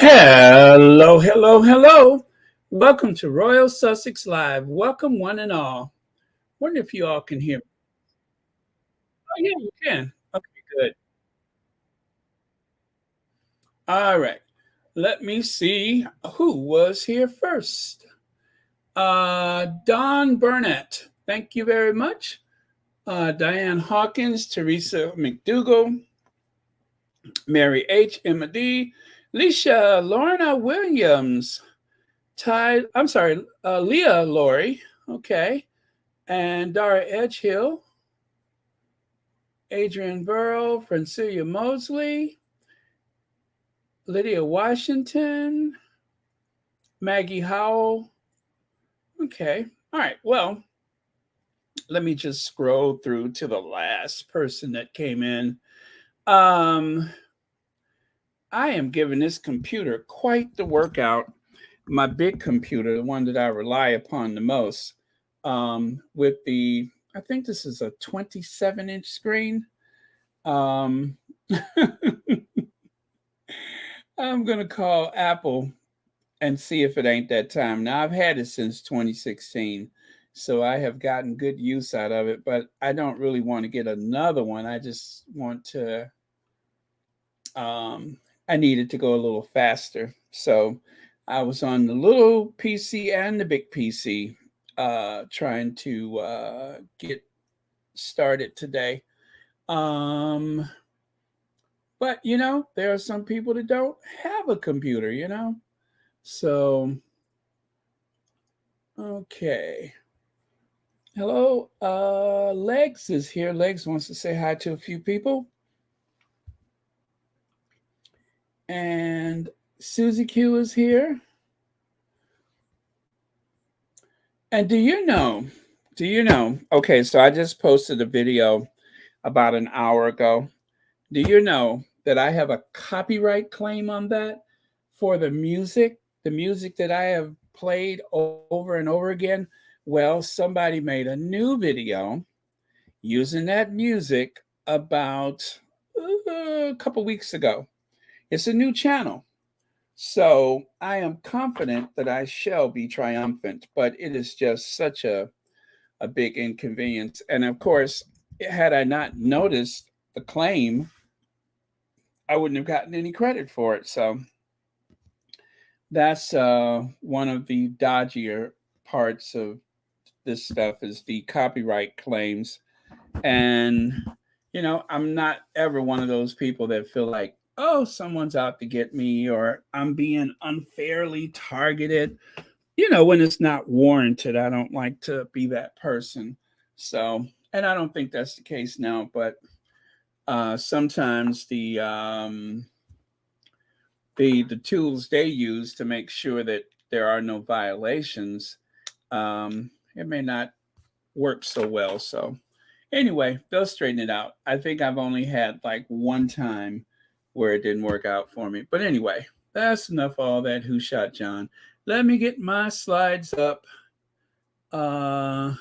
Hello, hello, hello. Welcome to Royal Sussex Live. Welcome, one and all. Wonder if you all can hear me. Oh, yeah, you can. Okay, good. All right. Let me see who was here first. Don Burnett. Thank you very much. Diane Hawkins, Teresa McDougall, Mary H. Emma D. Leisha Lorna Williams. Leah Laurie. Okay. And Dara Edgehill, Adrian Burrow, Francia Mosley, Lydia Washington, Maggie Howell. Okay. All right. Well, let me just scroll through to the last person that came in. Um, I am giving this computer quite the workout. My big computer, the one that I rely upon the most, with I think this is a 27-inch screen. Um, I'm going to call Apple and see if it ain't that time. Now, I've had it since 2016, so I have gotten good use out of it, but I don't really want to get another one. I just want to, I needed to go a little faster. So I was on the little PC and the big PC trying to get started today. Um, but, there are some people that don't have a computer. So, okay. Hello. Legs is here. Legs wants to say hi to a few people. And Susie Q is here. And do you know? Okay, so I just posted a video about an hour ago. Do you know that I have a copyright claim on that for the music that I have played over and over again? Well, somebody made a new video using that music about a couple weeks ago. It's a new channel. So I am confident that I shall be triumphant, but it is just such a big inconvenience. And of course, had I not noticed the claim, I wouldn't have gotten any credit for it. So that's one of the dodgier parts of this stuff is the copyright claims. And, I'm not ever one of those people that feel like, oh, someone's out to get me or I'm being unfairly targeted. When it's not warranted, I don't like to be that person. So, and I don't think that's the case now, but sometimes the tools they use to make sure that there are no violations, it may not work so well. So anyway, they'll straighten it out. I think I've only had like one time where it didn't work out for me. But anyway, that's enough of all that who shot John. Let me get my slides up. Yeah,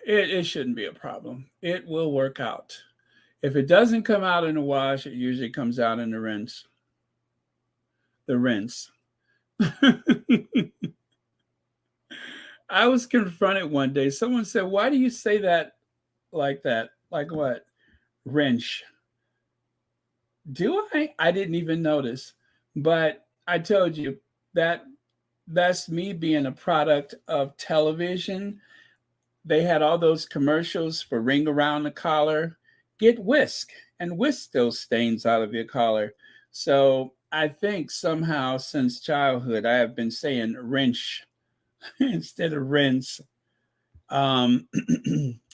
it shouldn't be a problem. It will work out. If it doesn't come out in the wash, it usually comes out in the rinse. The rinse. I was confronted one day. Someone said, "Why do you say that like that? Like what? Wrench." Do I? I didn't even notice. But I told you that that's me being a product of television. They had all those commercials for ring around the collar, get whisk, and whisk those stains out of your collar. So I think somehow since childhood, I have been saying wrench instead of rinse. Um,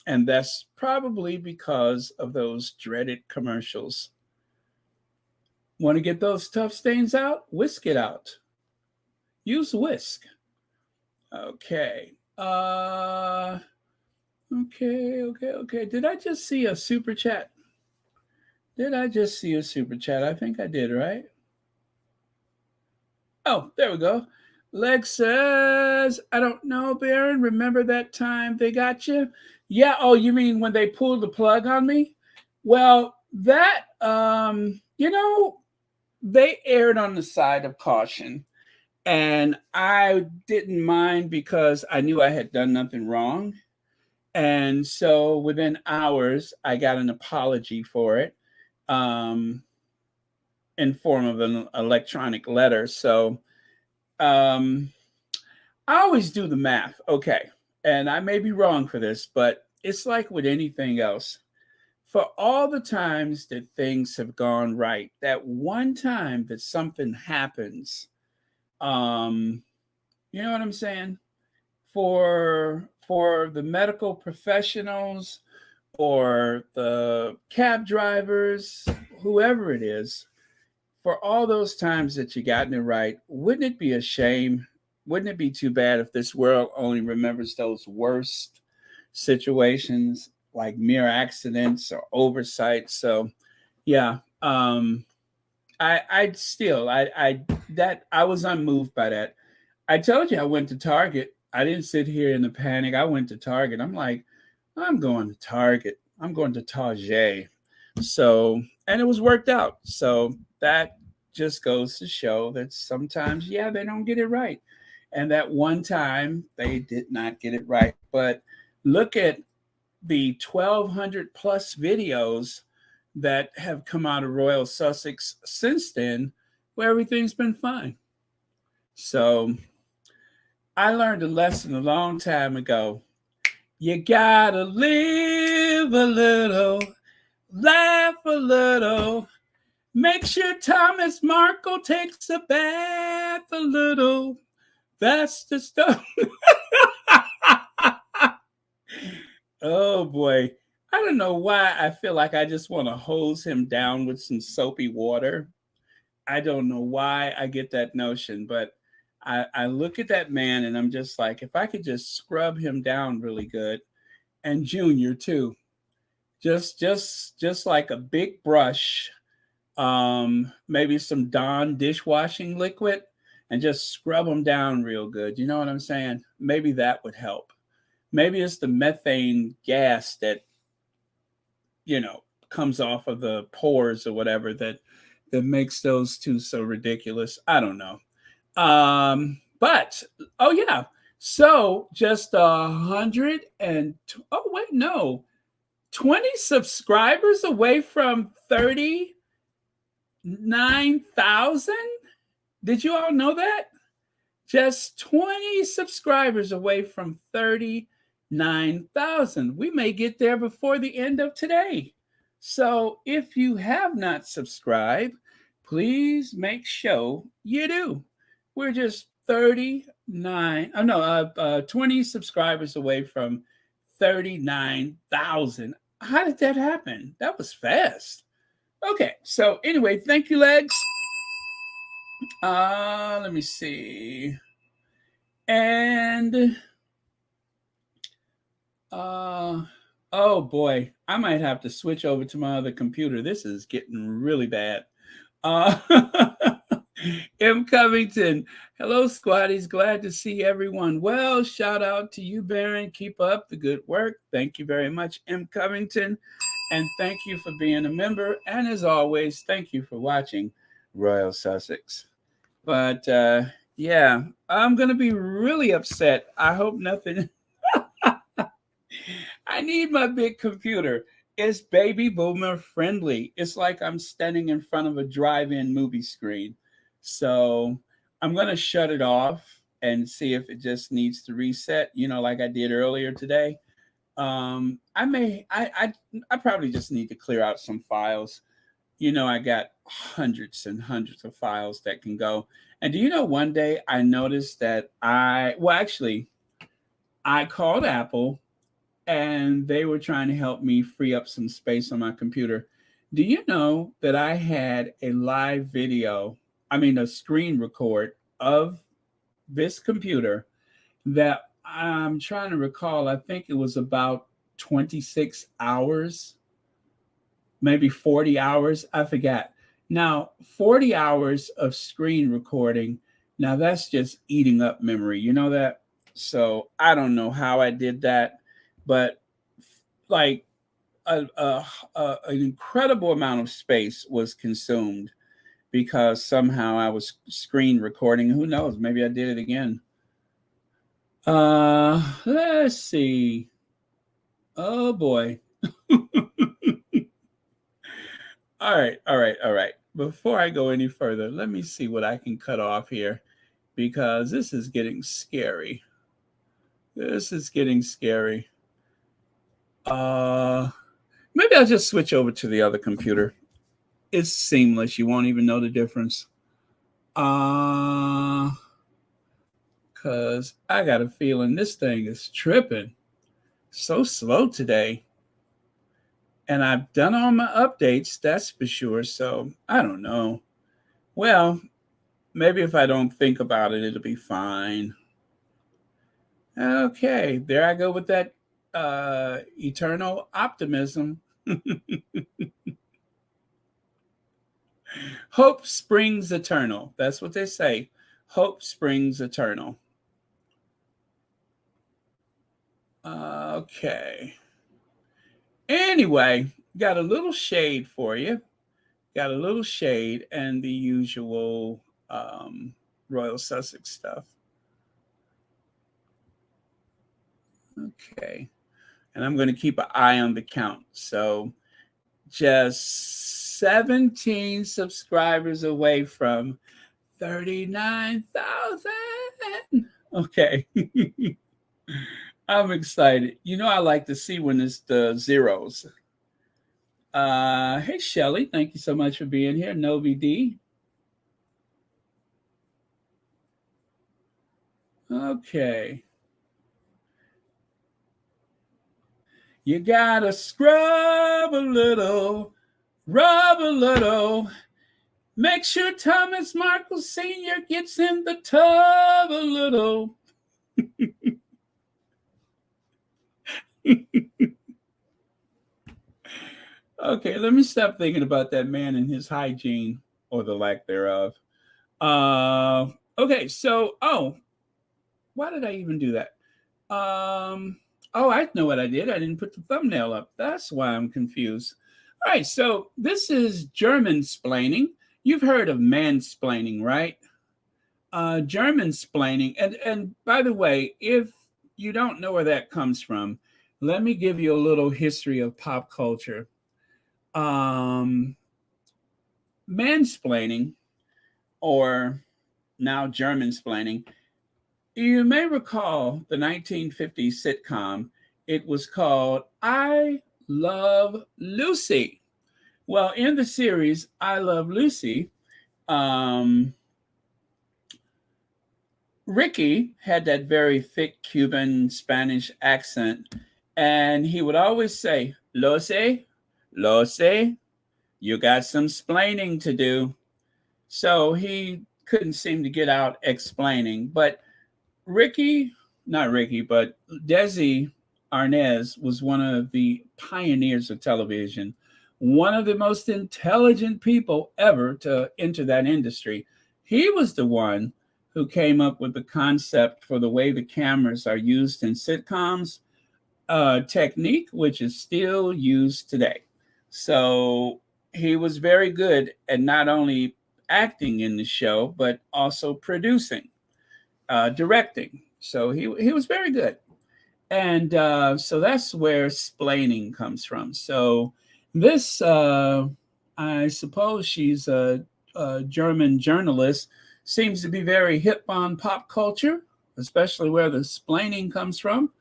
and that's probably because of those dreaded commercials. Want to get those tough stains out? Whisk it out. Use whisk. Okay. Okay. Did I just see a super chat? Did I just see a super chat? I think I did, right? Oh, there we go. Lex says, I don't know, Baron. Remember that time they got you? Yeah. Oh, you mean when they pulled the plug on me? Well, That they erred on the side of caution, and I didn't mind because I knew I had done nothing wrong. And so within hours, I got an apology for it, um, in form of an electronic letter. So um, I always do the math. Okay. And I may be wrong for this, but it's like with anything else. For all the times that things have gone right, that one time that something happens, um, you know what I'm saying? For the medical professionals or the cab drivers, whoever it is, for all those times that you gotten it right, wouldn't it be a shame? Wouldn't it be too bad if this world only remembers those worst situations like mere accidents or oversight? So yeah, I still I that I was unmoved by that. I told you I went to Target. I didn't sit here in a panic. I went to Target. I'm like, I'm going to Target. I'm going to Target. So, and it was worked out. So that just goes to show that sometimes, yeah, they don't get it right. And that one time they did not get it right. But look at the 1,200 plus videos that have come out of Royal Sussex since then, where everything's been fine. So I learned a lesson a long time ago. You gotta live a little, laugh a little, make sure Thomas Markle takes a bath a little. That's the stuff. Oh boy. I don't know why I feel like I just want to hose him down with some soapy water. I don't know why I get that notion, but I look at that man and I'm just like, if I could just scrub him down really good, and Junior too, just like a big brush, maybe some Dawn dishwashing liquid, and just scrub them down real good. You know what I'm saying? Maybe that would help. Maybe it's the methane gas that comes off of the pores or whatever that makes those two so ridiculous. I don't know. But oh yeah, so just 100 and oh wait, no, 20 subscribers away from 39,000. Did you all know that? Just 20 subscribers away from 39,000. We may get there before the end of today. So if you have not subscribed, please make sure you do. We're just 20 subscribers away from 39,000. How did that happen? That was fast. Okay, so anyway, thank you, Legs. Let me see. And oh boy, I might have to switch over to my other computer. This is getting really bad. Uh M. Covington, hello, squaddies. Glad to see everyone well. Shout out to you, Baron. Keep up the good work. Thank you very much, M. Covington. And thank you for being a member. And as always, thank you for watching Royal Sussex. But yeah, I'm going to be really upset. I hope nothing. I need my big computer. It's baby boomer friendly. It's like I'm standing in front of a drive-in movie screen. So I'm going to shut it off and see if it just needs to reset, like I did earlier today. I probably just need to clear out some files. I got hundreds and hundreds of files that can go. And do you know, one day I noticed that actually, I called Apple and they were trying to help me free up some space on my computer. Do you know that I had a live video, a screen record of this computer that I'm trying to recall? I think it was about 26 hours, maybe 40 hours. I forgot. Now, 40 hours of screen recording. Now, that's just eating up memory. You know that? So I don't know how I did that, but like an incredible amount of space was consumed because somehow I was screen recording. Who knows? Maybe I did it again. Let's see. Oh boy. All right. Before I go any further, let me see what I can cut off here because this is getting scary. This is getting scary. Uh, Maybe I'll just switch over to the other computer. It's seamless. You won't even know the difference. Cause I got a feeling this thing is tripping. So slow today. And I've done all my updates, that's for sure. So I don't know. Well, maybe if I don't think about it, it'll be fine. Okay, there I go with that eternal optimism. Hope springs eternal. That's what they say. Hope springs eternal. Okay. Anyway, got a little shade for you. Got a little shade and the usual Royal Sussex stuff. Okay. And I'm going to keep an eye on the count. So just 17 subscribers away from 39,000. Okay. I'm excited. You know, I like to see when it's the zeros. Hey, Shelly, thank you so much for being here. Novi D. Okay. You gotta scrub a little, rub a little. Make sure Thomas Markle Sr. gets in the tub a little. Okay, let me stop thinking about that man and his hygiene or the lack thereof. Okay, so why did I even do that? I know what I did. I didn't put the thumbnail up. That's why I'm confused. All right, so this is German splaining. You've heard of mansplaining, right? German splaining. And by the way, if you don't know where that comes from, let me give you a little history of pop culture. Mansplaining, or now German splaining, you may recall the 1950s sitcom. It was called I Love Lucy. Well, in the series I Love Lucy, Ricky had that very thick Cuban Spanish accent, and he would always say, Lucy, Lucy, you got some splaining to do. So he couldn't seem to get out explaining. But not Ricky, but Desi Arnaz was one of the pioneers of television, one of the most intelligent people ever to enter that industry. He was the one who came up with the concept for the way the cameras are used in sitcoms, technique which is still used today. So he was very good at not only acting in the show, but also producing, directing. So he was very good. And so that's where splaining comes from. So this, I suppose she's a German journalist, seems to be very hip on pop culture, especially where the splaining comes from.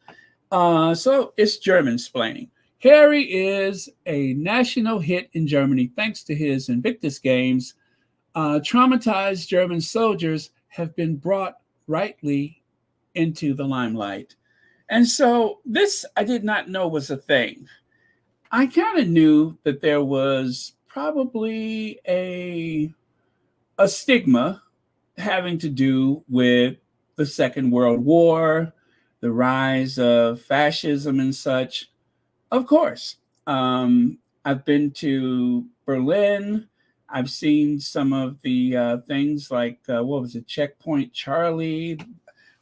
So it's German splaining. Harry is a national hit in Germany thanks to his Invictus Games. Traumatized German soldiers have been brought rightly into the limelight. And so this I did not know was a thing. I kind of knew that there was probably a stigma having to do with the Second World War, the rise of fascism and such. Of course. I've been to Berlin. I've seen some of the things like, what was it, Checkpoint Charlie.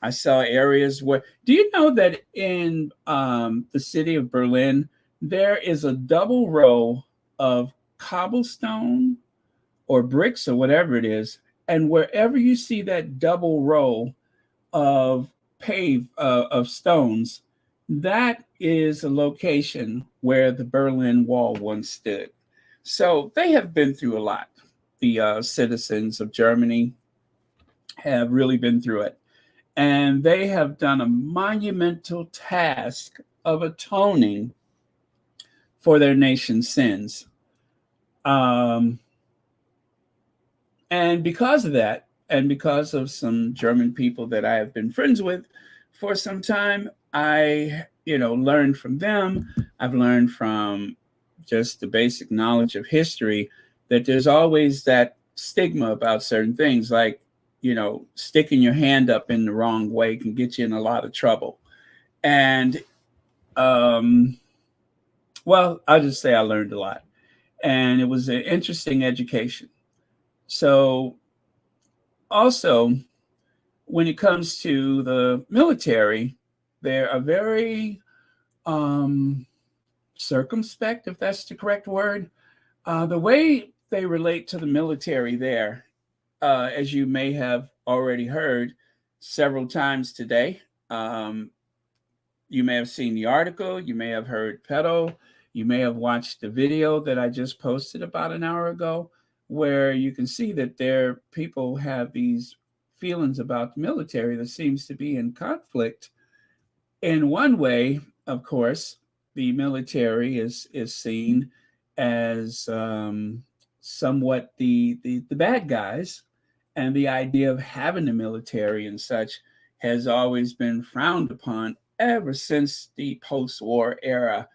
I saw areas where, do you know that in the city of Berlin, there is a double row of cobblestone or bricks or whatever it is. And wherever you see that double row of of stones, that is a location where the Berlin Wall once stood. So they have been through a lot. The citizens of Germany have really been through it. And they have done a monumental task of atoning for their nation's sins. Um, and because of that, and because of some German people that I have been friends with for some time, I, learned from them. I've learned from just the basic knowledge of history that there's always that stigma about certain things, like, sticking your hand up in the wrong way can get you in a lot of trouble. And, um, well, I'll just say I learned a lot. And it was an interesting education. So, also, when it comes to the military, they are very um, circumspect, if that's the correct word. The way they relate to the military there, as you may have already heard several times today, um, you may have seen the article, you may have heard pedo, you may have watched the video that I just posted about an hour ago, where you can see that there people have these feelings about the military that seems to be in conflict. In one way, of course, the military is seen as somewhat the bad guys, and the idea of having the military and such has always been frowned upon ever since the post-war era.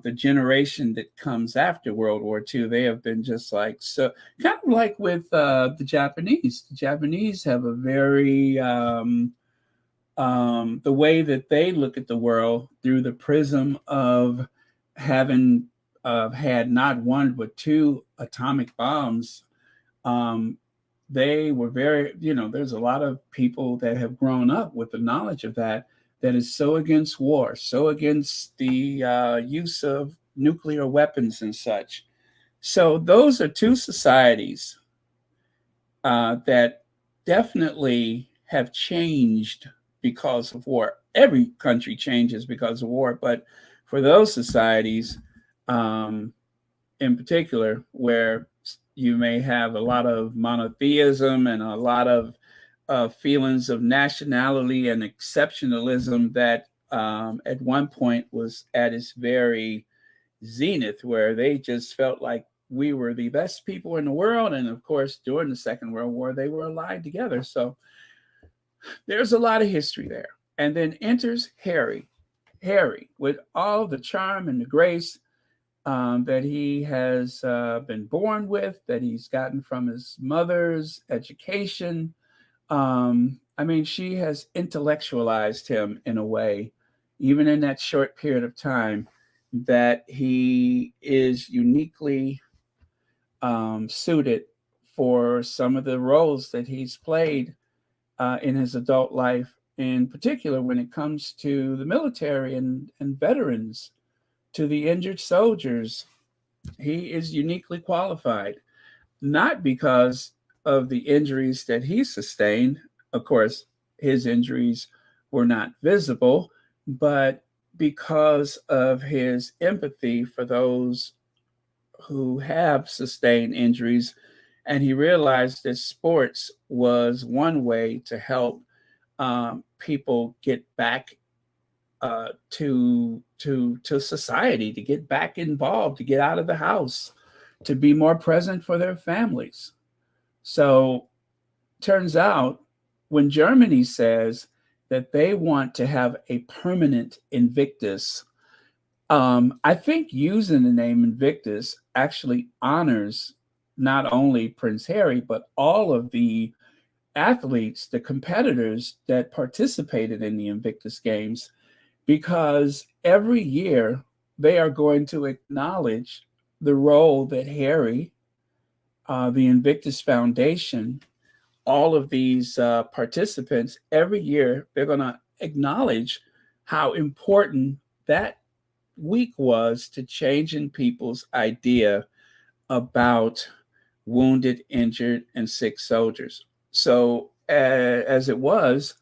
The generation that comes after World War II, they have been just like, so kind of like with the Japanese. The Japanese have a very the way that they look at the world through the prism of having had not one but two atomic bombs. Um, they were very, there's a lot of people that have grown up with the knowledge of that, that is so against war, so against the use of nuclear weapons and such. So those are two societies that definitely have changed because of war. Every country changes because of war, but for those societies, um, in particular, where you may have a lot of monotheism and a lot of feelings of nationality and exceptionalism that at one point was at its very zenith, where they just felt like we were the best people in the world. And of course, during the Second World War, they were allied together. So there's a lot of history there. And then enters Harry. Harry, with all the charm and the grace that he has been born with, that he's gotten from his mother's education. I mean, she has intellectualized him in a way, even in that short period of time, that he is uniquely suited for some of the roles that he's played in his adult life, in particular when it comes to the military and veterans, to the injured soldiers. He is uniquely qualified, not because of the injuries that he sustained. Of course, his injuries were not visible, but because of his empathy for those who have sustained injuries. And he realized that sports was one way to help people get back to society, to get back involved, to get out of the house, to be more present for their families. So turns out when Germany says that they want to have a permanent Invictus, I think using the name Invictus actually honors not only Prince Harry, but all of the athletes, the competitors that participated in the Invictus Games, because every year they are going to acknowledge the role that Harry, the Invictus Foundation, all of these participants, every year they're going to acknowledge how important that week was to changing people's idea about wounded, injured, and sick soldiers. So, as it was,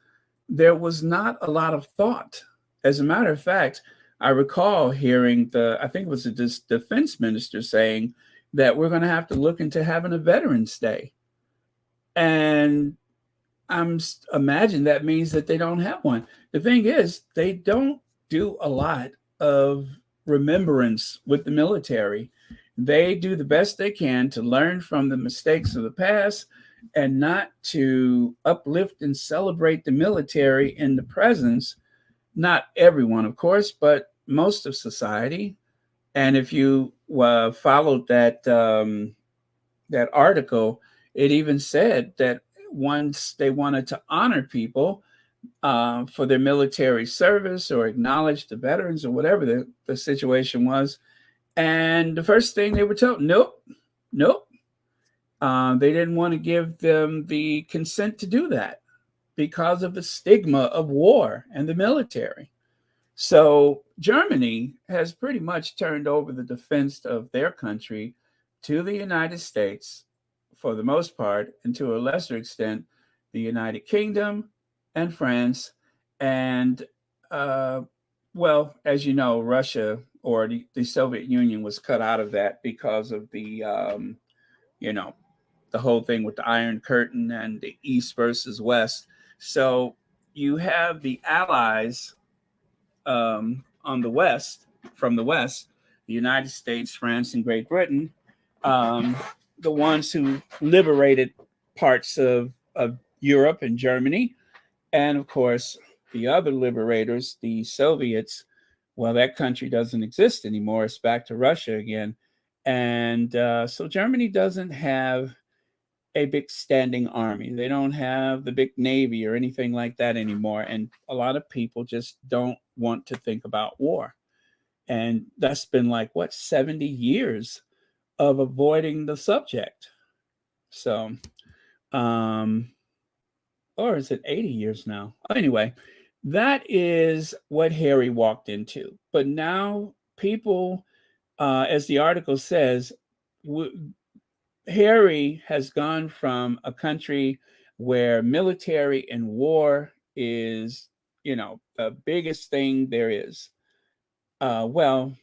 there was not a lot of thought. As a matter of fact, I recall hearing I think it was the defense minister saying that we're going to have to look into having a Veterans Day. And imagine that means that they don't have one. The thing is, they don't do a lot of remembrance with the military. They do the best they can to learn from the mistakes of the past and not to uplift and celebrate the military in the presence. Not everyone, of course, but most of society. And if you followed that article, it even said that once they wanted to honor people for their military service or acknowledge the veterans or whatever the situation was. And the first thing they were told, nope, nope. They didn't want to give them the consent to do that because of the stigma of war and the military. So Germany has pretty much turned over the defense of their country to the United States for the most part, and to a lesser extent, the United Kingdom and France. And, uh, well, as you know, Russia or the Soviet Union was cut out of that because of you know, the whole thing with the Iron Curtain and the East versus West. So you have the Allies on the West, from the West, the United States, France, and Great Britain, um, the ones who liberated parts of Europe and Germany, and of course, the other liberators, the Soviets. Well, that country doesn't exist anymore. It's back to Russia again. And so Germany doesn't have a big standing army. They don't have the big navy or anything like that anymore. And a lot of people just don't want to think about war. And that's been like, what, 70 years of avoiding the subject. So, um, or is it 80 years now? Anyway, that is what Harry walked into. But now people, as the article says, Harry has gone from a country where military and war is, the biggest thing there is. Well,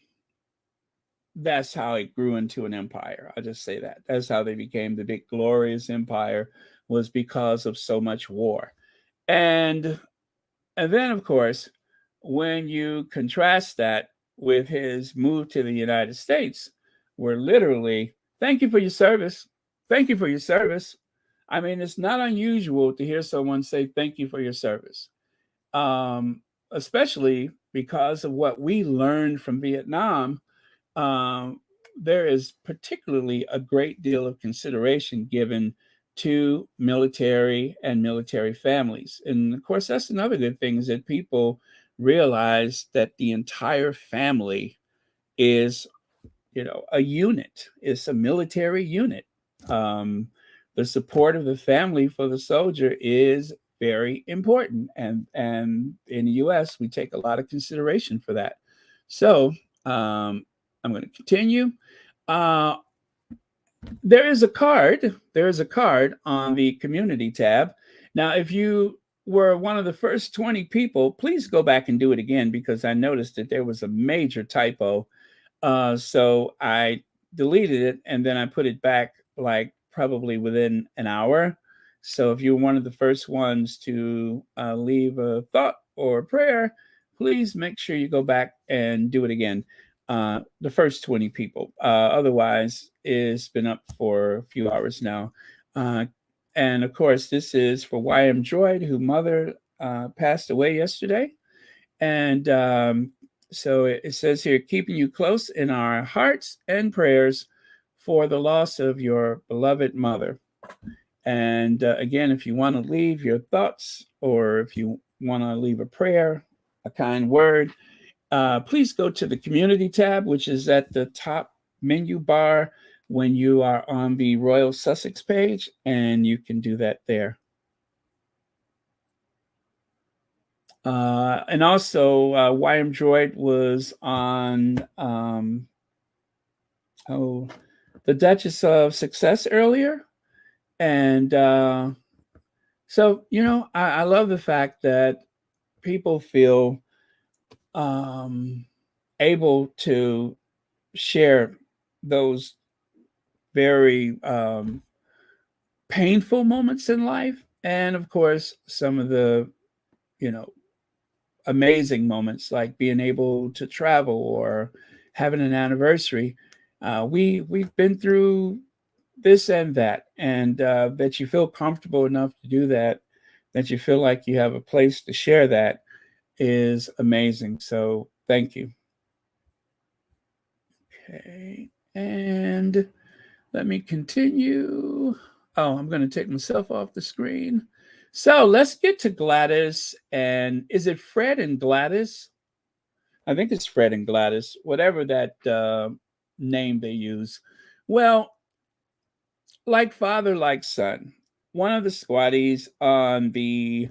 that's how it grew into an empire. I'll just say that. That's how they became the big glorious empire, was because of so much war. And and then of course, when you contrast that with his move to the United States, where literally, thank you for your service. Thank you for your service. I mean, it's not unusual to hear someone say thank you for your service. Especially because of what we learned from Vietnam. um, there is particularly a great deal of consideration given to military and military families. And of course, that's another good thing, is that people realize that the entire family is, a unit, it's a military unit. Um, the support of the family for the soldier is very important. And in the US, we take a lot of consideration for that. So, um, I'm going to continue. Uh, there is a card. There is a card on the community tab. Now, if you were one of the first 20 people, please go back and do it again, because I noticed that there was a major typo. So I deleted it and then I put it back like probably within an hour. So if you're one of the first ones to leave a thought or a prayer, please make sure you go back and do it again. The first 20 people. Otherwise, it's been up for a few hours now. Uh, and of course, this is for YM Droid, whose mother passed away yesterday. And so it says here, keeping you close in our hearts and prayers for the loss of your beloved mother. And again, if you want to leave your thoughts, or if you want to leave a prayer, a kind word, please go to the community tab, which is at the top menu bar when you are on the Royal Sussex page, and you can do that there. And also, YM Droid was on oh, the Duchess of Success earlier, and so I love the fact that people feel um, able to share those very painful moments in life, and of course, some of the you know amazing moments like being able to travel or having an anniversary. We've been through this and that, and that you feel comfortable enough to do that, that you feel like you have a place to share that is amazing. So thank you. Okay, and let me continue. Oh, I'm going to take myself off the screen. So let's get to Gladys. And is it Fred and Gladys? I think it's Fred and Gladys, whatever that name they use. Well, like father, like son. One of the squatties on the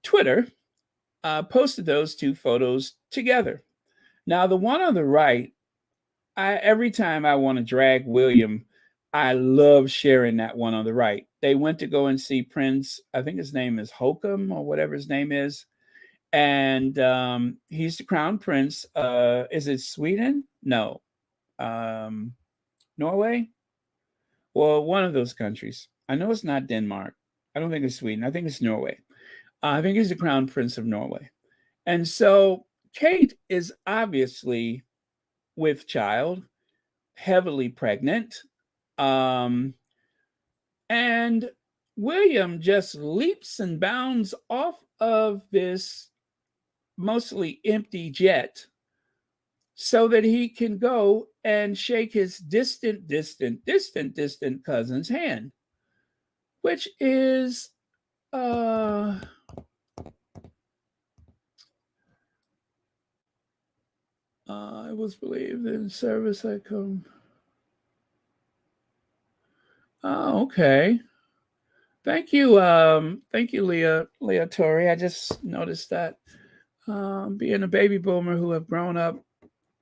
Twitter posted those two photos together. Now, the one on the right, every time I want to drag William, I love sharing that one on the right. They went to go and see Prince. I think his name is Holcomb or whatever his name is, and he's the crown prince. Is it Sweden? No, um, Norway. Well, one of those countries. I know it's not Denmark. I don't think it's Sweden. I think it's Norway. I think he's the crown prince of Norway. And so Kate is obviously with child, heavily pregnant. Um, and William just leaps and bounds off of this mostly empty jet so that he can go and shake his distant cousin's hand, which is uh I was believed in service I come. Oh, okay. Thank you, Leah Torrey. I just noticed that. Being a baby boomer who have grown up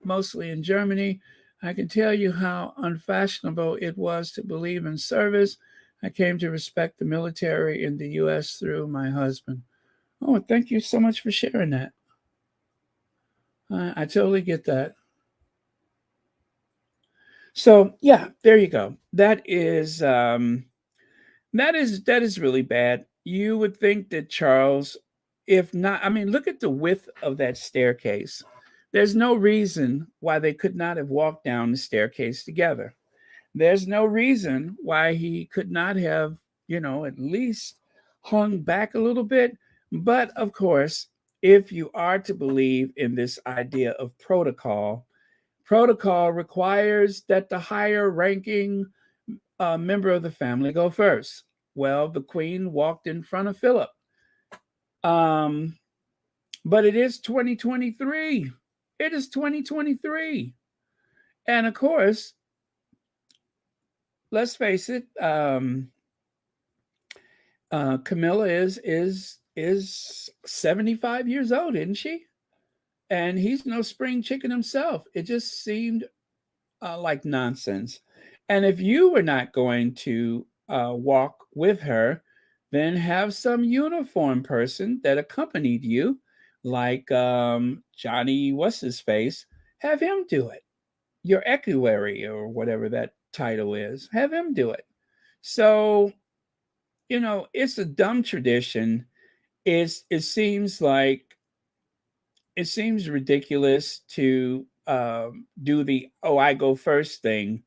mostly in Germany, I can tell you how unfashionable it was to believe in service. I came to respect the military in the U.S. through my husband. Oh, thank you so much for sharing that. I totally get that. So yeah, there you go. That is really bad. You would think that Charles, if not, I mean, look at the width of that staircase. There's no reason why they could not have walked down the staircase together. There's no reason why he could not have, at least hung back a little bit. But of course, if you are to believe in this idea of protocol, protocol requires that the higher ranking member of the family go first. Well, the queen walked in front of Philip. Um, but it is 2023. It is 2023. And of course, let's face it, Camilla is 75 years old, isn't she? And he's no spring chicken himself. It just seemed like nonsense. And if you were not going to walk with her, then have some uniform person that accompanied you, like Johnny what's his face, have him do it. Your equerry or whatever that title is, have him do it. So it's a dumb tradition. It seems like it seems ridiculous to do the "oh I go first" thing,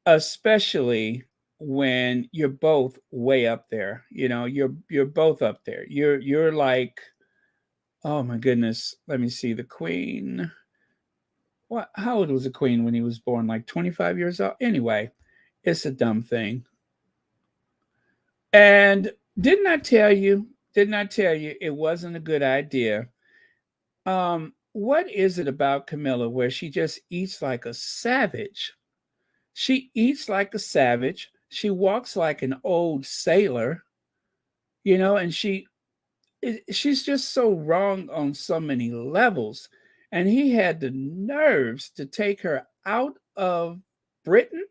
especially when you're both way up there. You're both up there. You're like, oh my goodness. Let me see. The Queen. What? How old was the Queen when he was born? Like 25 years old. Anyway, it's a dumb thing. And didn't I tell you? Didn't I tell you it wasn't a good idea? What is it about Camilla where she just eats like a savage? She eats like a savage. She walks like an old sailor, and she's just so wrong on so many levels. And he had the nerves to take her out of Britain.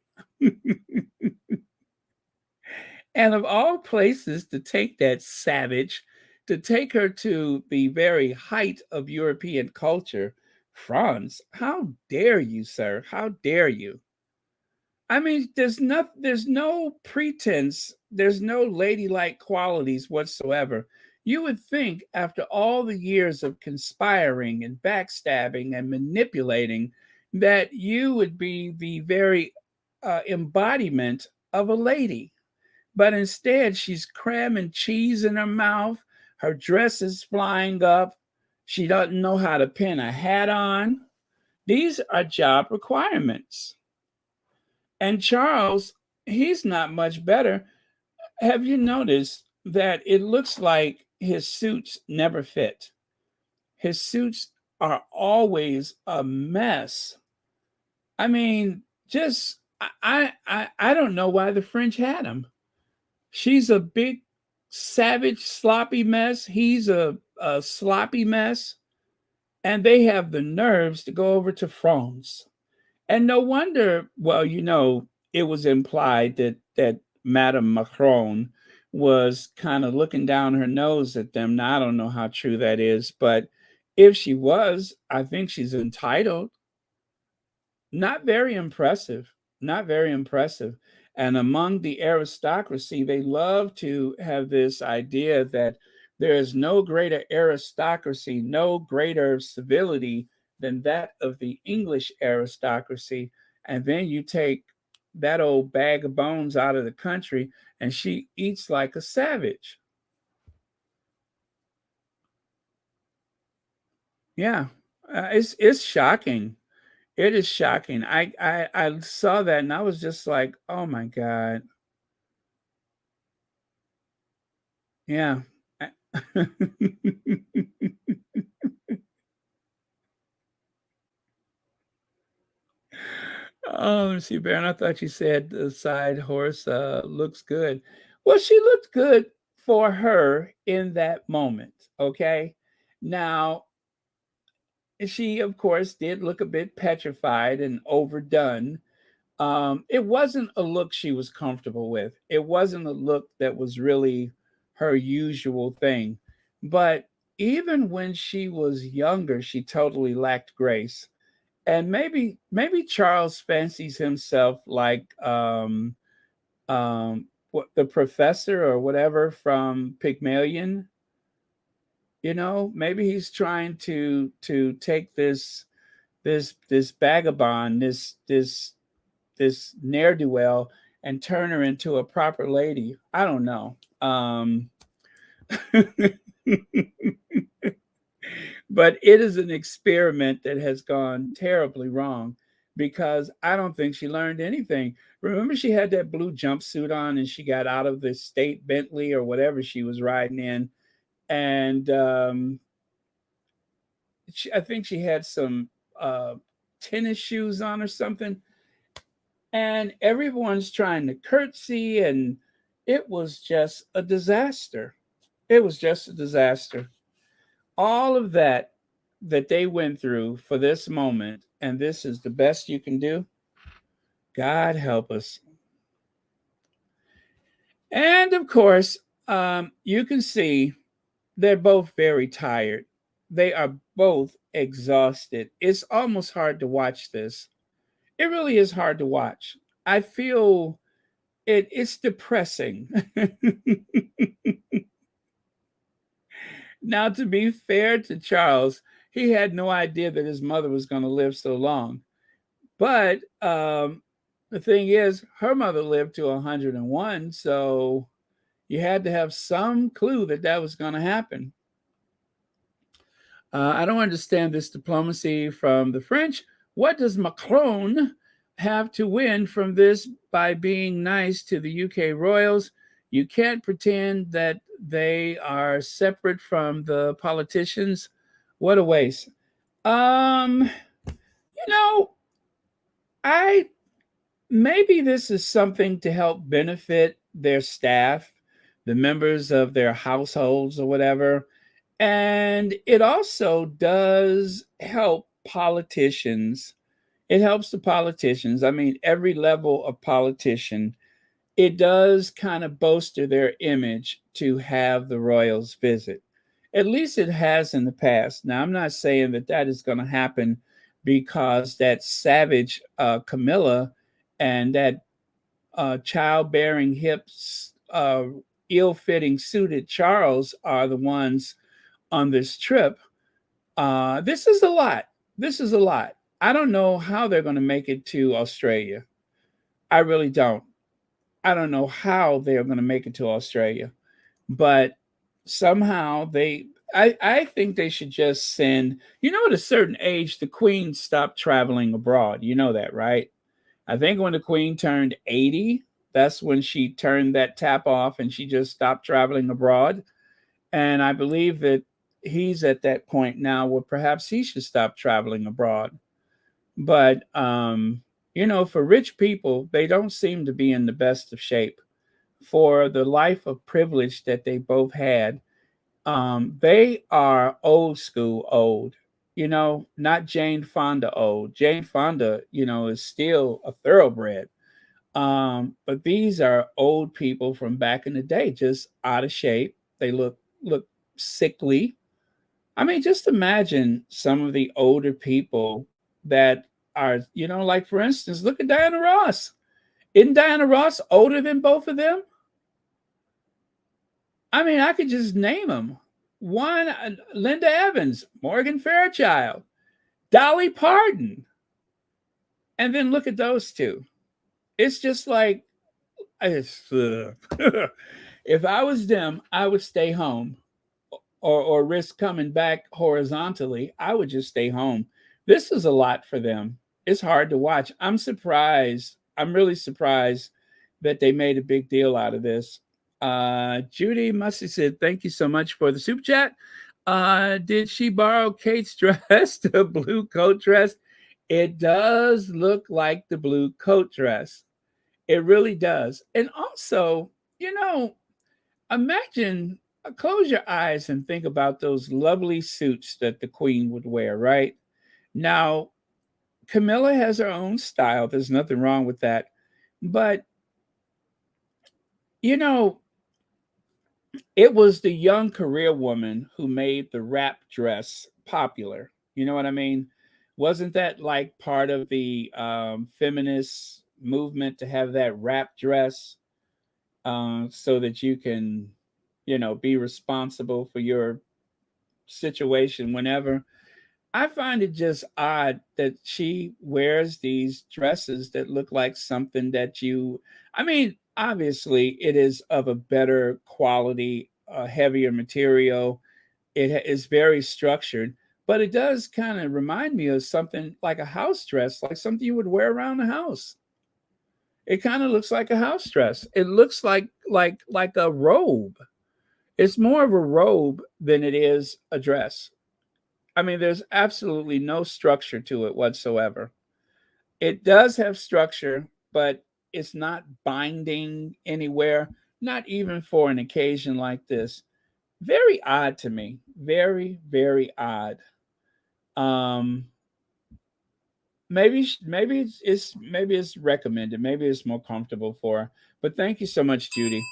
And of all places to take that savage, to take her to the very height of European culture, France, how dare you, sir? How dare you? I mean, there's no pretense, there's no ladylike qualities whatsoever. You would think after all the years of conspiring and backstabbing and manipulating that you would be the very embodiment of a lady. But instead, she's cramming cheese in her mouth, her dress is flying up, she doesn't know how to pin a hat on. These are job requirements. And Charles, he's not much better. Have you noticed that it looks like his suits never fit? His suits are always a mess. I mean, just I don't know why the French had him. She's a big, savage, sloppy mess. He's a sloppy mess. And they have the nerves to go over to France. And no wonder, well, it was implied that Madame Macron was kind of looking down her nose at them. Now, I don't know how true that is, but if she was, I think she's entitled. Not very impressive. Not very impressive. And among the aristocracy, they love to have this idea that there is no greater aristocracy, no greater civility than that of the English aristocracy. And then you take that old bag of bones out of the country and she eats like a savage. Yeah, it's shocking. It is shocking. I saw that and I was just like, oh my god. Yeah. Oh, let's see, Baron. I thought you said the side horse looks good. Well, she looked good for her in that moment. Okay. Now, she, of course, did look a bit petrified and overdone. It wasn't a look she was comfortable with. It wasn't a look that was really her usual thing. But even when she was younger, she totally lacked grace. And maybe Charles fancies himself like what the professor or whatever from Pygmalion. Maybe he's trying to take this vagabond, this ne'er do well, and turn her into a proper lady. I don't know. But it is an experiment that has gone terribly wrong because I don't think she learned anything. Remember, she had that blue jumpsuit on and she got out of the state Bentley or whatever she was riding in. And I think she had some tennis shoes on or something. And everyone's trying to curtsy, and it was just a disaster. It was just a disaster. All of that they went through for this moment, and this is the best you can do. God help us. And of course, you can see they're both very tired. They are both exhausted. It's almost hard to watch this. It really is hard to watch. I feel it's depressing. Now, to be fair to Charles, he had no idea that his mother was going to live so long. But the thing is, her mother lived to 101, so you had to have some clue that that was going to happen. I don't understand this diplomacy from the French. What does Macron have to win from this by being nice to the UK royals? You can't pretend that they are separate from the politicians. What a waste. Um, you know, I maybe this is something to help benefit their staff, the members of their households or whatever. And it also does help politicians. It helps the politicians. I mean, every level of politician, it does kind of bolster their image to have the royals visit. At least it has in the past. Now, I'm not saying that that is going to happen because that savage Camilla and that childbearing hips, ill-fitting suited Charles are the ones on this trip. This is a lot. This is a lot. I don't know how they're going to make it to Australia. I really don't. I don't know how they're going to make it to Australia, but somehow they. I think they should just send. You know, at a certain age, the Queen stopped traveling abroad. You know that, right? I think when the Queen turned 80, that's when she turned that tap off and she just stopped traveling abroad. And I believe that he's at that point now where perhaps he should stop traveling abroad. But, for rich people, they don't seem to be in the best of shape. For the life of privilege that they both had, they are old school old. Not Jane Fonda old. Jane Fonda, is still a thoroughbred. But these are old people from back in the day, just out of shape. They look sickly. I mean, just imagine some of the older people that are, like for instance, look at Diana Ross. Isn't Diana Ross older than both of them? I mean, I could just name them. One, Linda Evans, Morgan Fairchild, Dolly Parton, and then look at those two. It's just like, it's, if I was them, I would stay home or risk coming back horizontally. I would just stay home. This is a lot for them. It's hard to watch. I'm surprised. I'm really surprised that they made a big deal out of this. Judy Mussy said, "Thank you so much for the super chat. Did she borrow Kate's dress, the blue coat dress? It does look like the blue coat dress. It really does. And also, imagine, close your eyes and think about those lovely suits that the queen would wear, right? Now, Camilla has her own style. There's nothing wrong with that. But, you know, it was the young career woman who made the wrap dress popular. You know what I mean? Wasn't that like part of the feminist movement to have that wrap dress so that you can, be responsible for your situation whenever? I find it just odd that she wears these dresses that look like something that I mean, obviously, it is of a better quality, heavier material. Is very structured, but it does kind of remind me of something like a house dress, like something you would wear around the house. It kind of looks like a house dress. It looks like a robe. It's more of a robe than it is a dress. I mean, there's absolutely no structure to it whatsoever. It does have structure, but it's not binding anywhere, not even for an occasion like this. Very odd to me. Very, very odd. Um, maybe it's recommended. Maybe it's more comfortable for her. But thank you so much, Judy.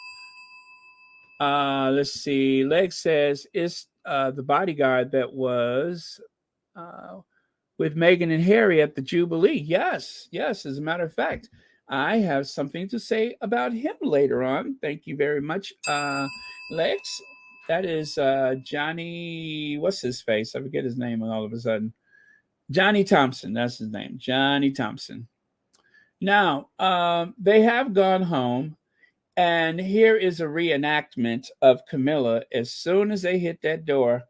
Let's see. Leg says it's the bodyguard that was uh, with Meghan and Harry at the Jubilee. Yes, yes. As a matter of fact, I have something to say about him later on. Thank you very much, Lex. That is Johnny. What's his face? I forget his name all of a sudden. Johnny Thompson. That's his name. Johnny Thompson. Now, they have gone home, and here is a reenactment of Camilla. As soon as they hit that door,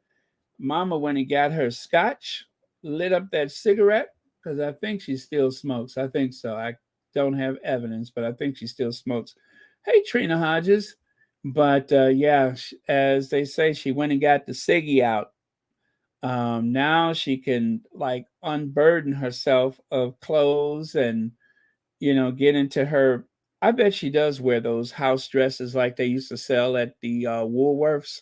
Mama went and got her scotch, lit up that cigarette, because I think she still smokes. I think so. I don't have evidence, but I think she still smokes. Hey, Trina Hodges. But yeah, as they say, she went and got the ciggy out. Now she can like unburden herself of clothes and get into her. I bet she does wear those house dresses like they used to sell at the Woolworths,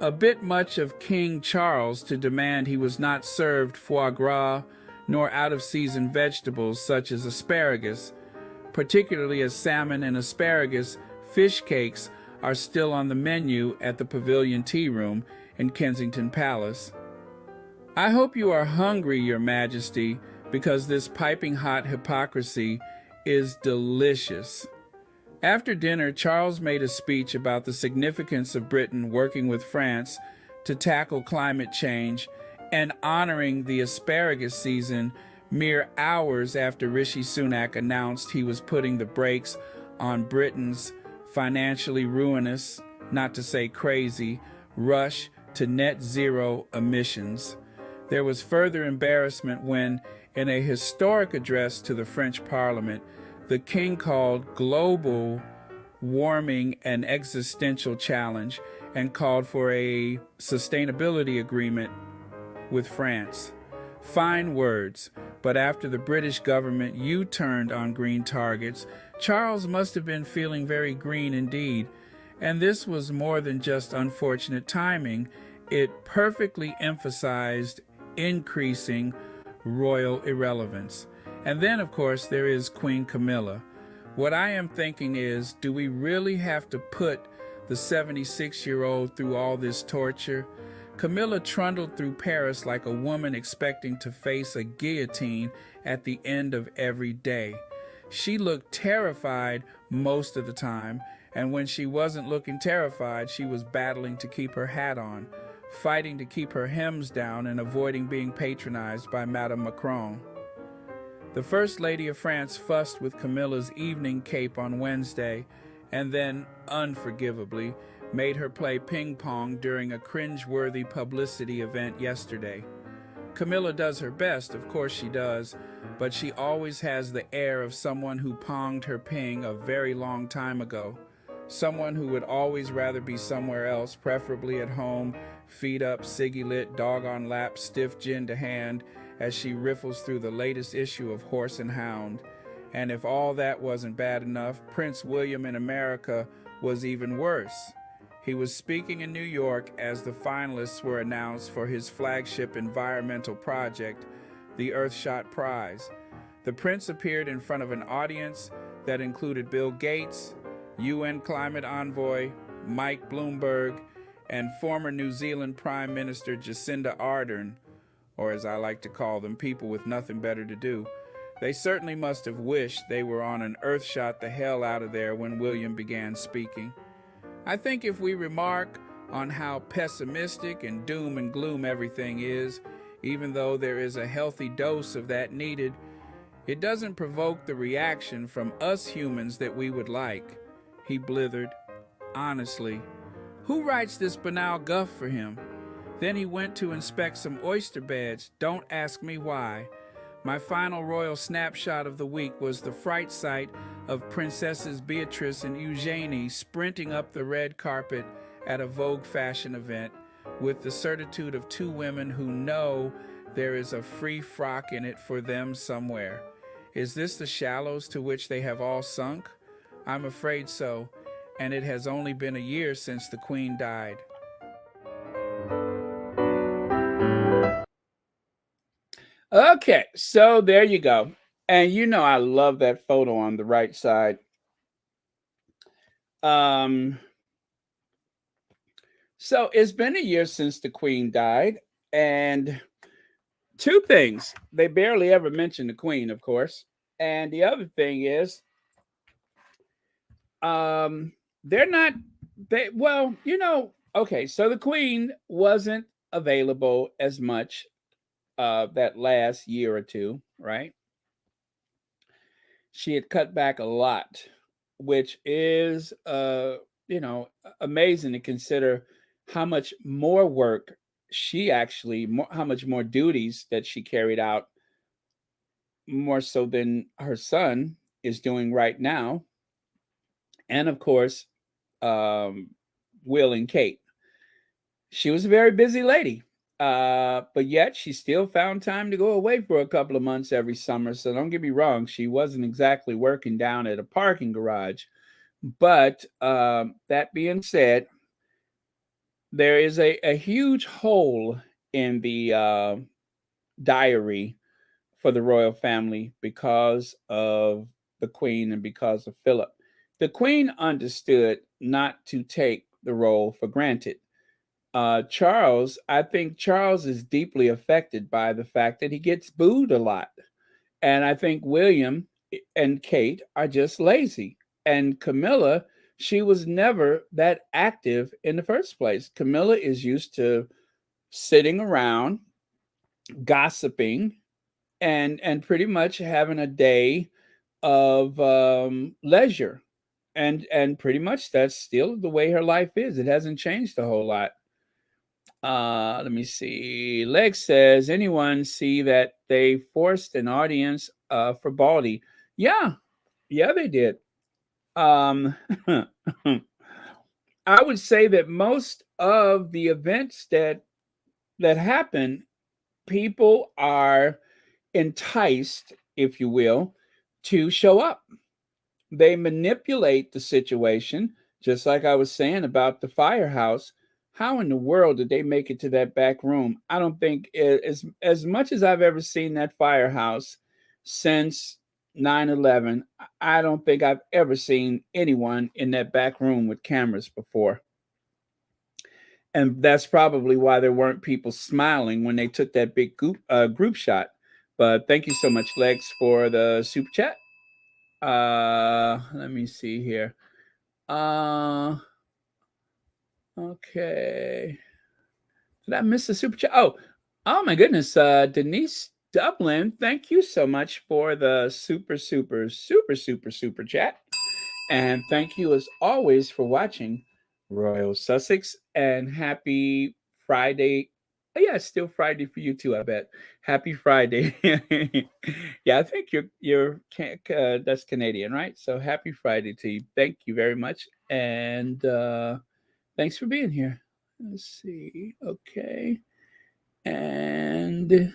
A bit much of King Charles to demand he was not served foie gras nor out of season vegetables such as asparagus, particularly as salmon and asparagus fish cakes are still on the menu at the Pavilion Tea Room in Kensington Palace. I hope you are hungry, Your Majesty, because this piping hot hypocrisy is delicious. After dinner, Charles made a speech about the significance of Britain working with France to tackle climate change and honoring the asparagus season mere hours after Rishi Sunak announced he was putting the brakes on Britain's financially ruinous, not to say crazy, rush to net zero emissions. There was further embarrassment when, in a historic address to the French Parliament, the king called global warming an existential challenge and called for a sustainability agreement with France. Fine words, but after the British government U-turned on green targets, Charles must have been feeling very green indeed. And this was more than just unfortunate timing. It perfectly emphasized increasing royal irrelevance. And then, of course, there is Queen Camilla. What I am thinking is, do we really have to put the 76-year-old through all this torture? Camilla trundled through Paris like a woman expecting to face a guillotine at the end of every day. She looked terrified most of the time, and when she wasn't looking terrified, she was battling to keep her hat on, fighting to keep her hems down and avoiding being patronized by Madame Macron. The First Lady of France fussed with Camilla's evening cape on Wednesday, and then, unforgivably, made her play ping-pong during a cringe-worthy publicity event yesterday. Camilla does her best, of course she does, but she always has the air of someone who ponged her ping a very long time ago. Someone who would always rather be somewhere else, preferably at home, feet up, ciggy lit, dog on lap, stiff gin to hand, as she riffles through the latest issue of Horse and Hound. And if all that wasn't bad enough, Prince William in America was even worse. He was speaking in New York as the finalists were announced for his flagship environmental project, the Earthshot Prize. The prince appeared in front of an audience that included Bill Gates, UN climate envoy Mike Bloomberg, and former New Zealand Prime Minister Jacinda Ardern, or as I like to call them, people with nothing better to do. They certainly must have wished they were on an earthshot the hell out of there when William began speaking. I think if we remark on how pessimistic and doom and gloom everything is, even though there is a healthy dose of that needed, it doesn't provoke the reaction from us humans that we would like. He blithered. Honestly, who writes this banal guff for him? Then he went to inspect some oyster beds. Don't ask me why. My final royal snapshot of the week was the fright sight of Princesses Beatrice and Eugenie sprinting up the red carpet at a Vogue fashion event with the certitude of two women who know there is a free frock in it for them somewhere. Is this the shallows to which they have all sunk? I'm afraid so, and it has only been a year since the Queen died. Okay, so there you go. And you know I love that photo on the right side. So it's been a year since the Queen died, and two things. They barely ever mention the Queen, of course. And the other thing is, they're not okay, so the Queen wasn't available as much that last year or two, right? She had cut back a lot, which is amazing to consider how much more work how much more duties that she carried out, more so than her son is doing right now. And of course, Will and Kate. She was a very busy lady. But yet she still found time to go away for a couple of months every summer. So don't get me wrong, she wasn't exactly working down at a parking garage. But that being said, There is a huge hole in the diary for the royal family because of the Queen and because of Philip. The Queen understood not to take the role for granted. Charles, I think Charles is deeply affected by the fact that he gets booed a lot. And I think William and Kate are just lazy. And Camilla, she was never that active in the first place. Camilla is used to sitting around, gossiping, and pretty much having a day of leisure. And pretty much that's still the way her life is. It hasn't changed a whole lot. Let me see. Leg says, anyone see that they forced an audience for Baldy? Yeah, yeah, they did. Um, I would say that most of the events that happen, people are enticed, if you will, to show up. They manipulate the situation, just like I was saying about the firehouse. How in the world did they make it to that back room? I don't think as much as I've ever seen that firehouse since 9/11, I don't think I've ever seen anyone in that back room with cameras before. And that's probably why there weren't people smiling when they took that big group shot. But thank you so much, Lex, for the super chat. Let me see here. Uh, okay. Did I miss the super chat? Oh my goodness. Denise Dublin, thank you so much for the super chat. And thank you as always for watching Royal Sussex and happy Friday. Oh, yeah, it's still Friday for you too, I bet. Happy Friday. Yeah, I think that's Canadian, right? So happy Friday to you. Thank you very much. And thanks for being here. Let's see. Okay. And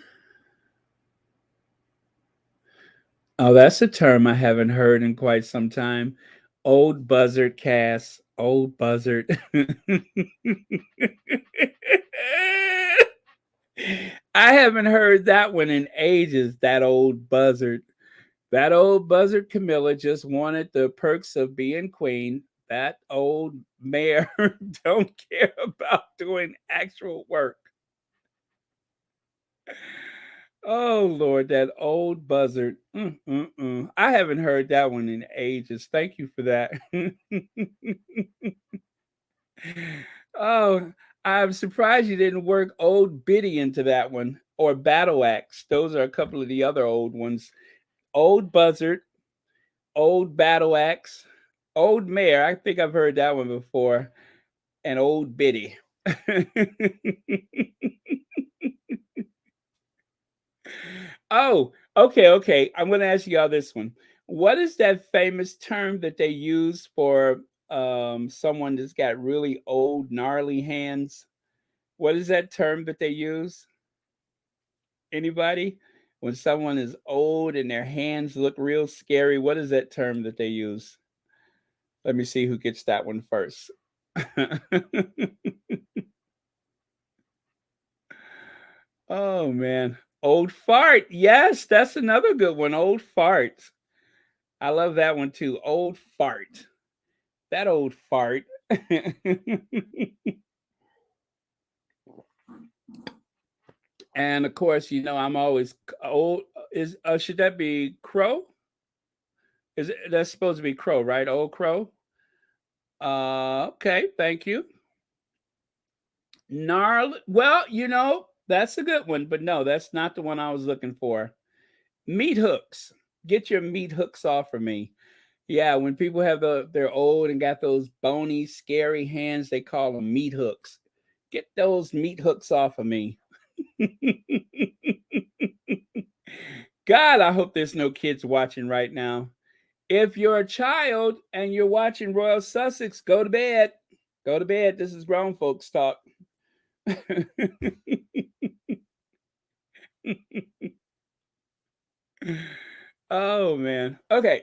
oh, that's a term I haven't heard in quite some time. Old buzzard, Cass. Old buzzard. I haven't heard that one in ages. That old buzzard. That old buzzard Camilla just wanted the perks of being queen. That old mayor don't care about doing actual work. Oh Lord, that old buzzard. I haven't heard that one in ages. Thank you for that. Oh, I'm surprised you didn't work old Biddy into that one or Battle Axe. Those are a couple of the other old ones. Old buzzard, old Battle Axe, old Mare. I think I've heard that one before. And old Biddy. Oh, okay, okay. I'm going to ask you all this one. What is that famous term that they use for someone that's got really old, gnarly hands? What is that term that they use? Anybody? When someone is old and their hands look real scary, what is that term that they use? Let me see who gets that one first. Oh man. Old fart. Yes, that's another good one. Old fart. I love that one too. Old fart. That old fart. And of course, I'm always old. Is should that be crow? Is it that's supposed to be crow, right? Old crow. Okay, thank you. Gnarly. Well, that's a good one, but no, that's not the one I was looking for. Meat hooks. Get your meat hooks off of me. Yeah, when people have they're old and got those bony, scary hands, they call them meat hooks. Get those meat hooks off of me. God, I hope there's no kids watching right now. If you're a child and you're watching Royal Sussex, go to bed. Go to bed. This is grown folks talk. Oh man. Okay.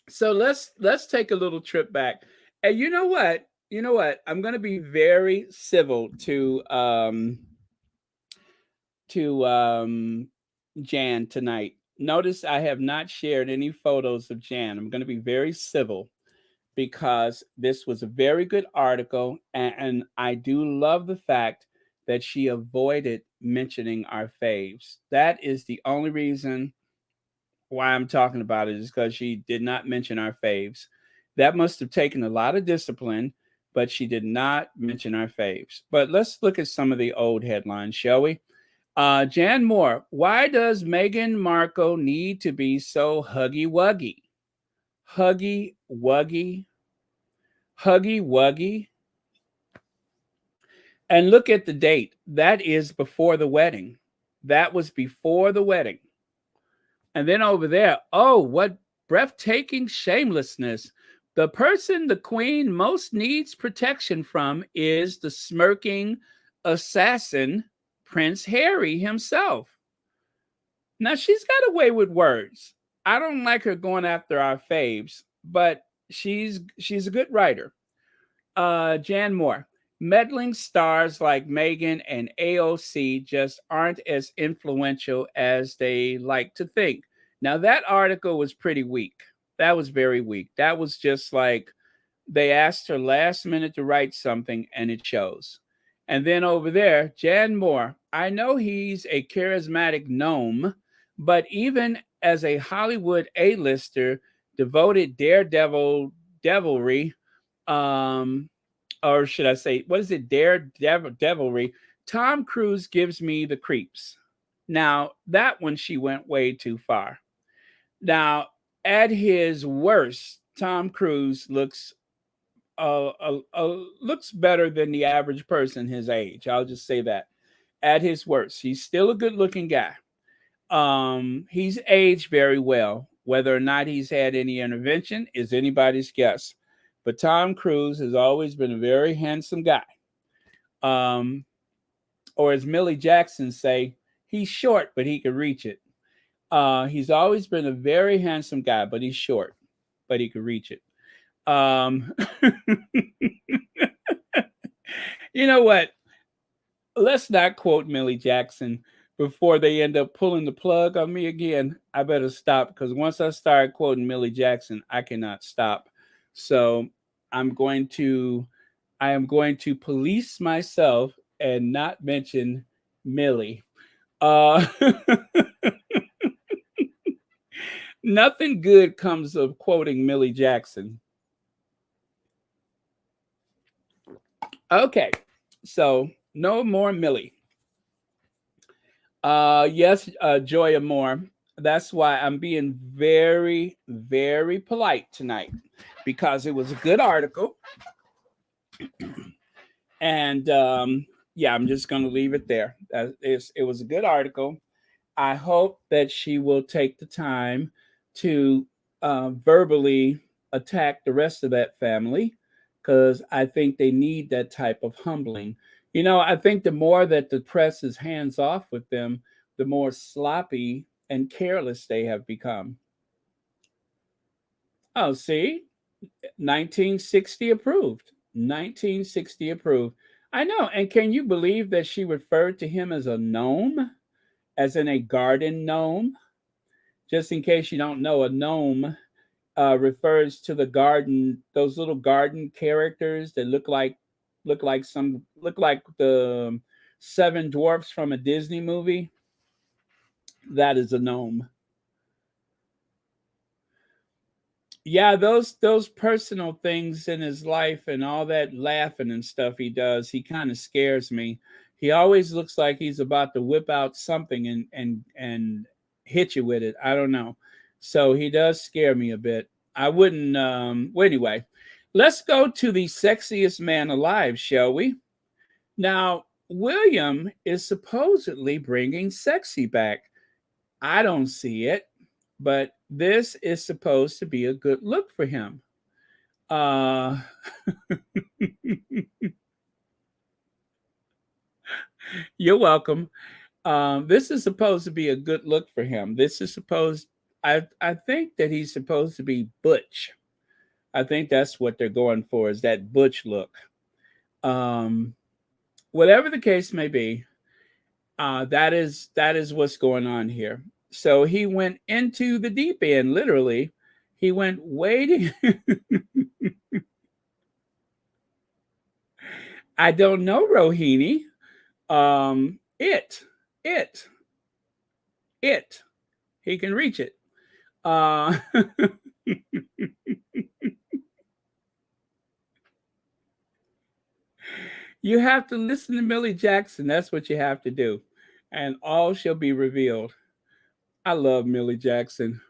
So let's take a little trip back. And you know what? You know what? I'm going to be very civil to Jan tonight. Notice I have not shared any photos of Jan. I'm going to be very civil because this was a very good article, and I do love the fact that she avoided mentioning our faves. That is the only reason why I'm talking about it, is because she did not mention our faves. That must have taken a lot of discipline, but she did not mention our faves. But let's look at some of the old headlines, shall we? Jan Moore, why does Meghan Markle need to be so huggy wuggy? Huggy wuggy, huggy wuggy. And look at the date. That is before the wedding. That was before the wedding. And then over there, oh, what breathtaking shamelessness. The person the queen most needs protection from is the smirking assassin, Prince Harry himself. Now, she's got a way with words. I don't like her going after our faves, but she's a good writer. Jan Moore. Meddling stars like Megan and AOC just aren't as influential as they like to think. Now, that article was pretty weak. That was very weak. That was just like they asked her last minute to write something and it shows. And then over there, Jan Moore. I know he's a charismatic gnome, but even as a Hollywood A-lister, devoted daredevil devilry, um, or should I say, what is it, devilry? Tom Cruise gives me the creeps. Now, that one she went way too far. Now, at his worst, Tom Cruise looks better than the average person his age. I'll just say that. At his worst, he's still a good-looking guy. He's aged very well. Whether or not he's had any intervention is anybody's guess. But Tom Cruise has always been a very handsome guy. Um, or as Millie Jackson say, he's short, but he can reach it. He's always been a very handsome guy, but he's short, but he can reach it. Um, you know what? Let's not quote Millie Jackson before they end up pulling the plug on me again. I better stop because once I start quoting Millie Jackson, I cannot stop. So I'm going to I am going to police myself and not mention Millie. Uh, nothing good comes of quoting Millie Jackson. Okay, so no more Millie. Yes, Joya Moore. That's why I'm being very, very polite tonight because it was a good article. And yeah, I'm just going to leave it there. It was a good article. I hope that she will take the time to verbally attack the rest of that family because I think they need that type of humbling. You know, I think the more that the press is hands off with them, the more sloppy and careless they have become. Oh, see, 1960 approved. 1960 approved. I know. And can you believe that she referred to him as a gnome, as in a garden gnome? Just in case you don't know, a gnome refers to the garden, those little garden characters that look like the seven dwarfs from a Disney movie. That is a gnome. Yeah, those personal things in his life and all that laughing and stuff he does, he kind of scares me. He always looks like he's about to whip out something and hit you with it. I don't know. So he does scare me a bit. I wouldn't well anyway. Let's go to the sexiest man alive, shall we? Now, William is supposedly bringing sexy back. I don't see it, but this is supposed to be a good look for him. Uh, you're welcome. This is supposed to be a good look for him. This is supposed. I think that he's supposed to be butch. I think that's what they're going for, is that butch look. Um, Whatever the case may be, that is what's going on here. So he went into the deep end, literally. He went wading. I don't know, Rohini. Um, it, it, it. He can reach it. Uh, you have to listen to Millie Jackson. That's what you have to do, and all shall be revealed. I love Millie Jackson.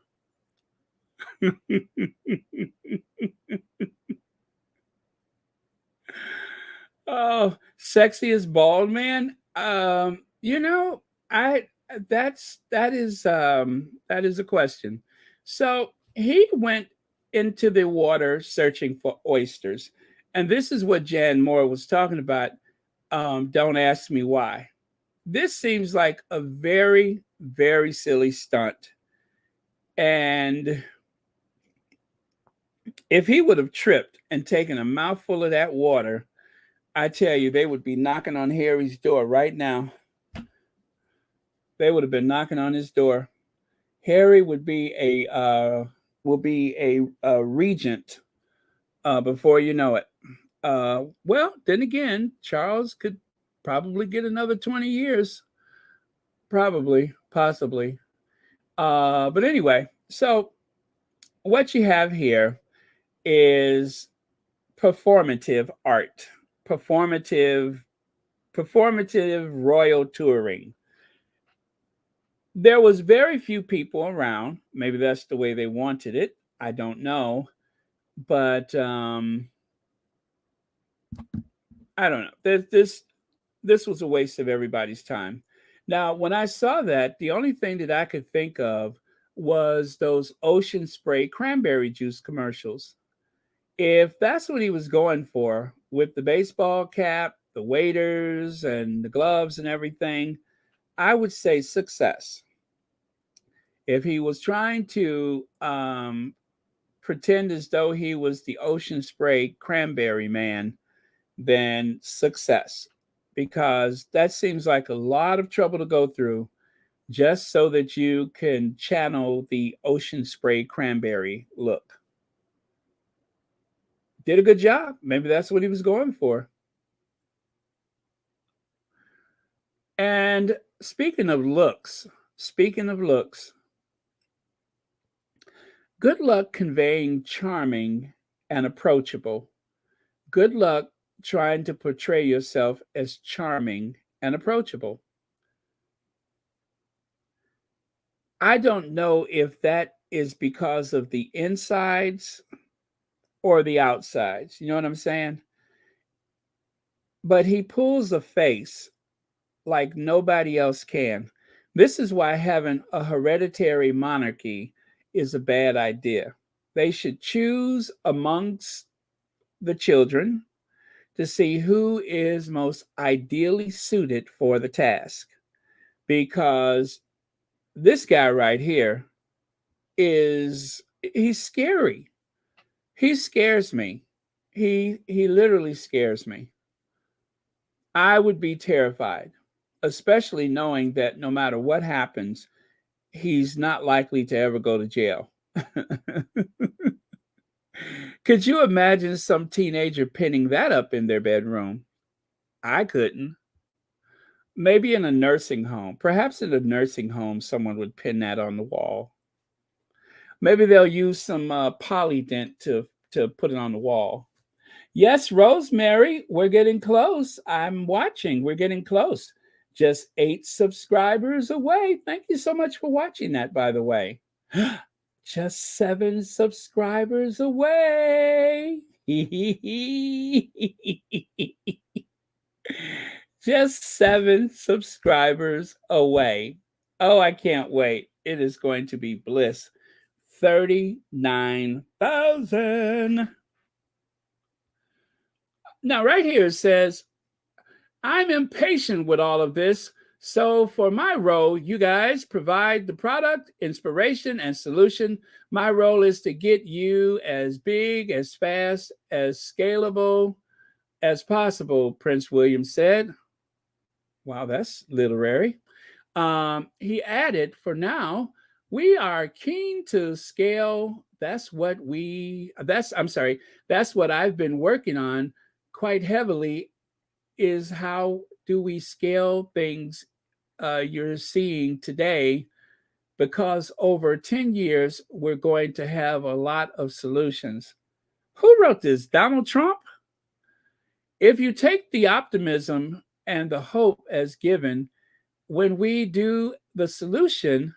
Oh, sexiest bald man. I that is a question. So he went into the water searching for oysters, and this is what Jan Moore was talking about. Don't ask me why. This seems like a very, very silly stunt. And if he would have tripped and taken a mouthful of that water, I tell you, they would be knocking on Harry's door right now. They would have been knocking on his door. Harry would be a regent before you know it. Well, then again, Charles could probably get another 20 years, probably, possibly. But anyway, so what you have here is performative art, performative, performative royal touring. There was very few people around. Maybe that's the way they wanted it. I don't know, but I don't know. This was a waste of everybody's time. Now, when I saw that, the only thing that I could think of was those Ocean Spray cranberry juice commercials. If that's what he was going for with the baseball cap, the waiters, and the gloves and everything, I would say success. If he was trying to pretend as though he was the Ocean Spray cranberry man, then success. Because that seems like a lot of trouble to go through just so that you can channel the Ocean Spray cranberry look. Did a good job. Maybe that's what he was going for. And speaking of looks, good luck conveying charming and approachable. Good luck trying to portray yourself as charming and approachable. I don't know if that is because of the insides or the outsides. You know what I'm saying? But he pulls a face like nobody else can. This is why having a hereditary monarchy is a bad idea. They should choose amongst the children to see who is most ideally suited for the task. Because this guy right here he's scary. He scares me. He literally scares me. I would be terrified, especially knowing that no matter what happens, he's not likely to ever go to jail. Could you imagine some teenager pinning that up in their bedroom? I couldn't. Maybe in a nursing home. Perhaps in a nursing home, someone would pin that on the wall. Maybe they'll use some polydent to put it on the wall. Yes, Rosemary, we're getting close. I'm watching. We're getting close. Just 8 subscribers away. Thank you so much for watching that, by the way. Just 7 subscribers away. Just 7 subscribers away. Oh, I can't wait. It is going to be bliss. 39,000. Now, right here it says, I'm impatient with all of this. So, for my role, you guys provide the product, inspiration, and solution. My role is to get you as big, as fast, as scalable as possible, Prince William said. Wow, that's literary. He added, for now, we are keen to scale. I'm sorry, that's what I've been working on quite heavily is how do we scale things you're seeing today, because over 10 years, we're going to have a lot of solutions. Who wrote this? Donald Trump? If you take the optimism and the hope as given, when we do the solution,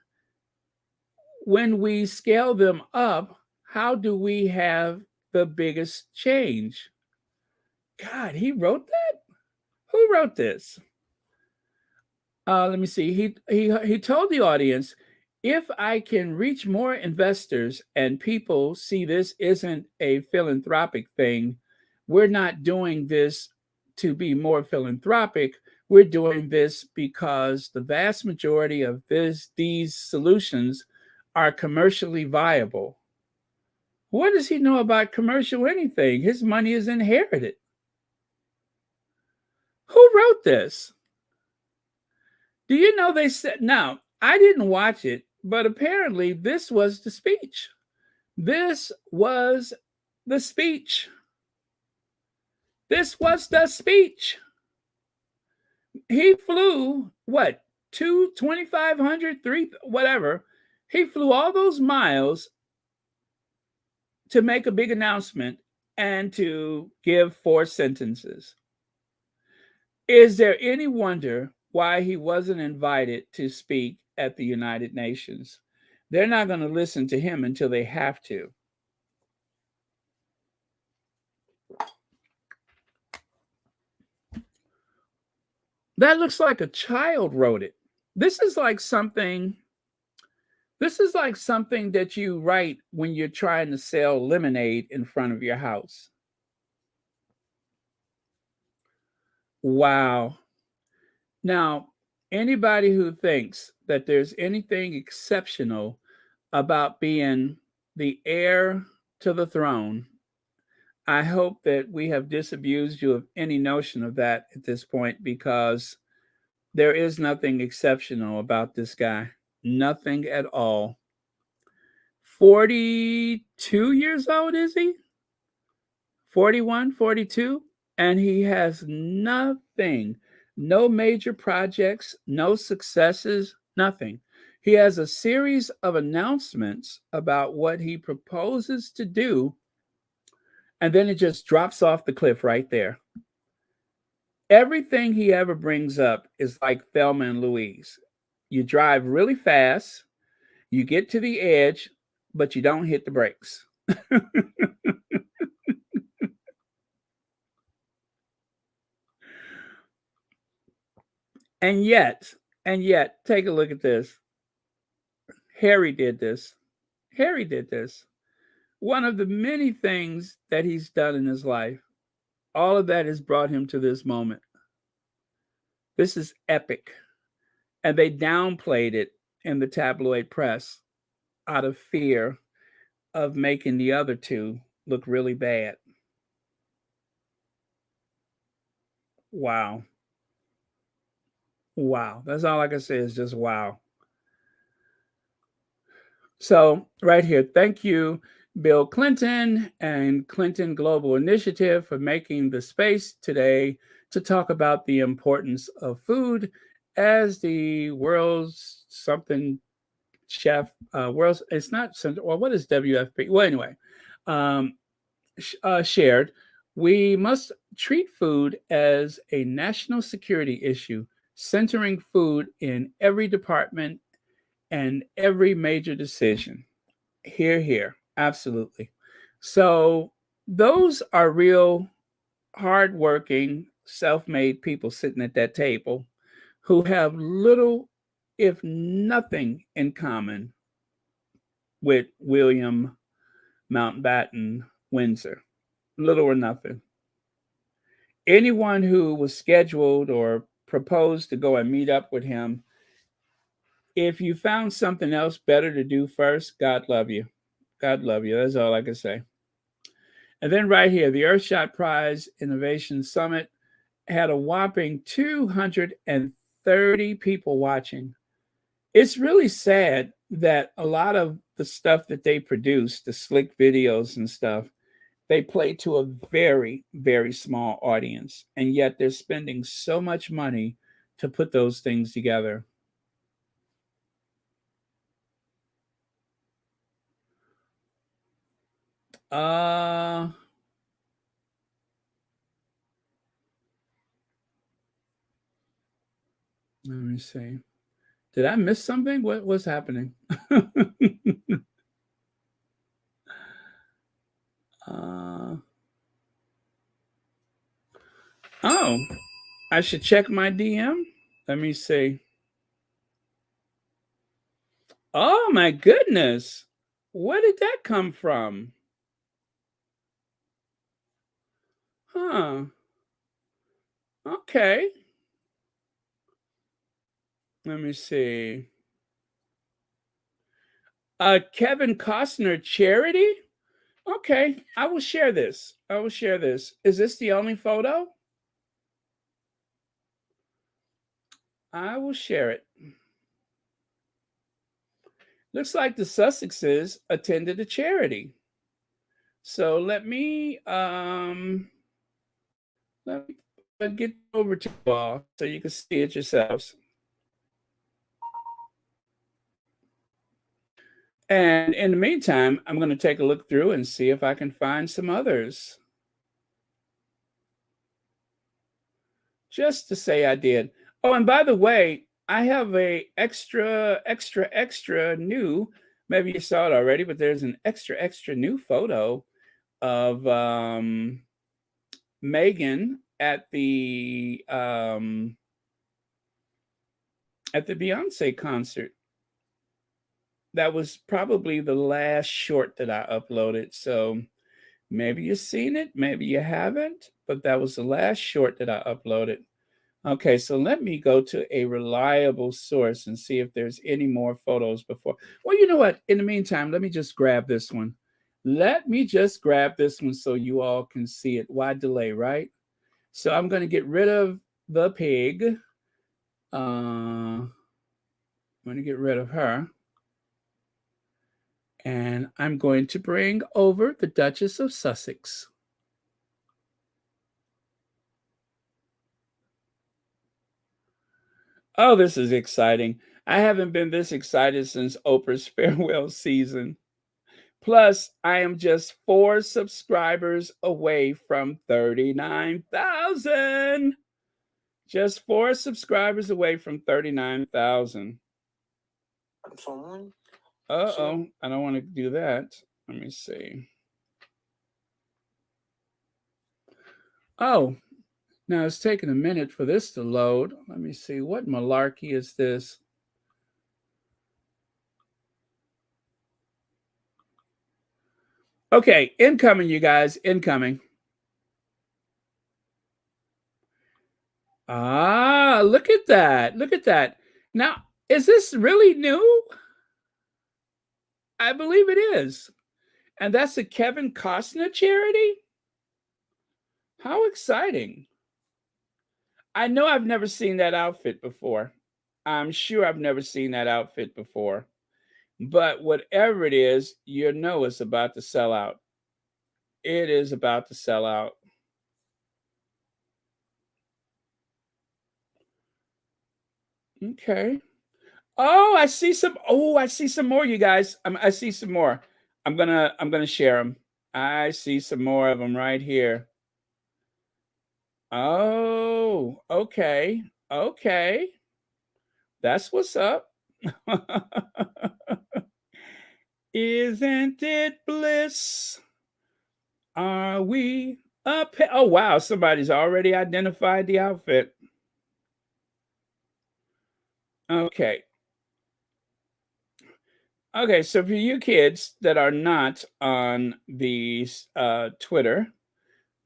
when we scale them up, how do we have the biggest change? God, he wrote that? Who wrote this? Let me see. He told the audience, if I can reach more investors and people see this isn't a philanthropic thing, we're not doing this to be more philanthropic. We're doing this because the vast majority of these solutions are commercially viable. What does he know about commercial anything? His money is inherited. Who wrote this? Do you know they said, now, I didn't watch it, but apparently this was the speech. This was the speech. This was the speech. He flew, what, 2,500, 3, whatever. He flew all those miles to make a big announcement and to give 4 sentences. Is there any wonder why he wasn't invited to speak at the United Nations? They're not going to listen to him until they have to. That looks like a child wrote it. This is like something that you write when you're trying to sell lemonade in front of your house. Wow. Now, anybody who thinks that there's anything exceptional about being the heir to the throne, I hope that we have disabused you of any notion of that at this point, because there is nothing exceptional about this guy. Nothing at all. 42 years old, is he? 41, 42? And he has nothing. No major projects, no successes, nothing. He has a series of announcements about what he proposes to do, and then it just drops off the cliff right there. Everything he ever brings up is like Thelma and Louise. You drive really fast, you get to the edge, but you don't hit the brakes. and yet, take a look at this. Harry did this. Harry did this. One of the many things that he's done in his life, all of that has brought him to this moment. This is epic. And they downplayed it in the tabloid press out of fear of making the other two look really bad. Wow. Wow. That's all I can say is just wow. So, right here, thank you, Bill Clinton and Clinton Global Initiative, for making the space today to talk about the importance of food as the world's something chef, world's, it's not, well, what is WFP? Well, anyway, um, shared, we must treat food as a national security issue, centering food in every department and every major decision. Here, here, absolutely. So those are real hardworking, self-made people sitting at that table who have little, if nothing, in common with William Mountbatten-Windsor. Little or nothing. Anyone who was scheduled or proposed to go and meet up with him. If you found something else better to do first, God love you. God love you. That's all I can say. And then right here, the Earthshot Prize Innovation Summit had a whopping 230 people watching. It's really sad that a lot of the stuff that they produce, the slick videos and stuff, they play to a very, very small audience. And yet they're spending so much money to put those things together. Let me see. Did I miss something? What's happening? Oh, I should check my DM. Let me see. Oh my goodness. Where did that come from? Huh. Okay. Let me see. Kevin Costner charity? Okay, I will share this. I will share this. Is this the only photo? I will share it. Looks like the Sussexes attended a charity. So let me get over to you all so you can see it yourselves. And in the meantime, I'm going to take a look through and see if I can find some others. Just to say I did. Oh, and by the way, I have a extra new, maybe you saw it already, but there's an extra new photo of Megan at the Beyonce concert. That was probably the last short that I uploaded. So maybe you've seen it, maybe you haven't, but that was the last short that I uploaded. Okay, so let me go to a reliable source and see if there's any more photos before. Well, you know what? In the meantime, let me just grab this one. Let me just grab this one so you all can see it. Why delay, right? So I'm going to get rid of the pig. I'm going to get rid of her. And I'm going to bring over the Duchess of Sussex. Oh, this is exciting. I haven't been this excited since Oprah's farewell season. Plus, I am just 4 subscribers away from 39,000. Just 4 subscribers away from 39,000. Uh-oh, I don't want to do that. Let me see. Oh, now it's taking a minute for this to load. Let me see. What malarkey is this? Okay, incoming, you guys. Incoming. Ah, look at that. Look at that. Now, is this really new? I believe it is. And that's a Kevin Costner charity? How exciting. I know I've never seen that outfit before. I'm sure I've never seen that outfit before. But whatever it is, you know it's about to sell out. It is about to sell out. Okay. Oh, I see some. Oh, I see some more, you guys. I see some more. I'm gonna share them. I see some more of them right here. Oh, okay. Okay. That's what's up. Isn't it bliss? Are we up? Oh, wow. Somebody's already identified the outfit. Okay. Okay. So for you kids that are not on the Twitter,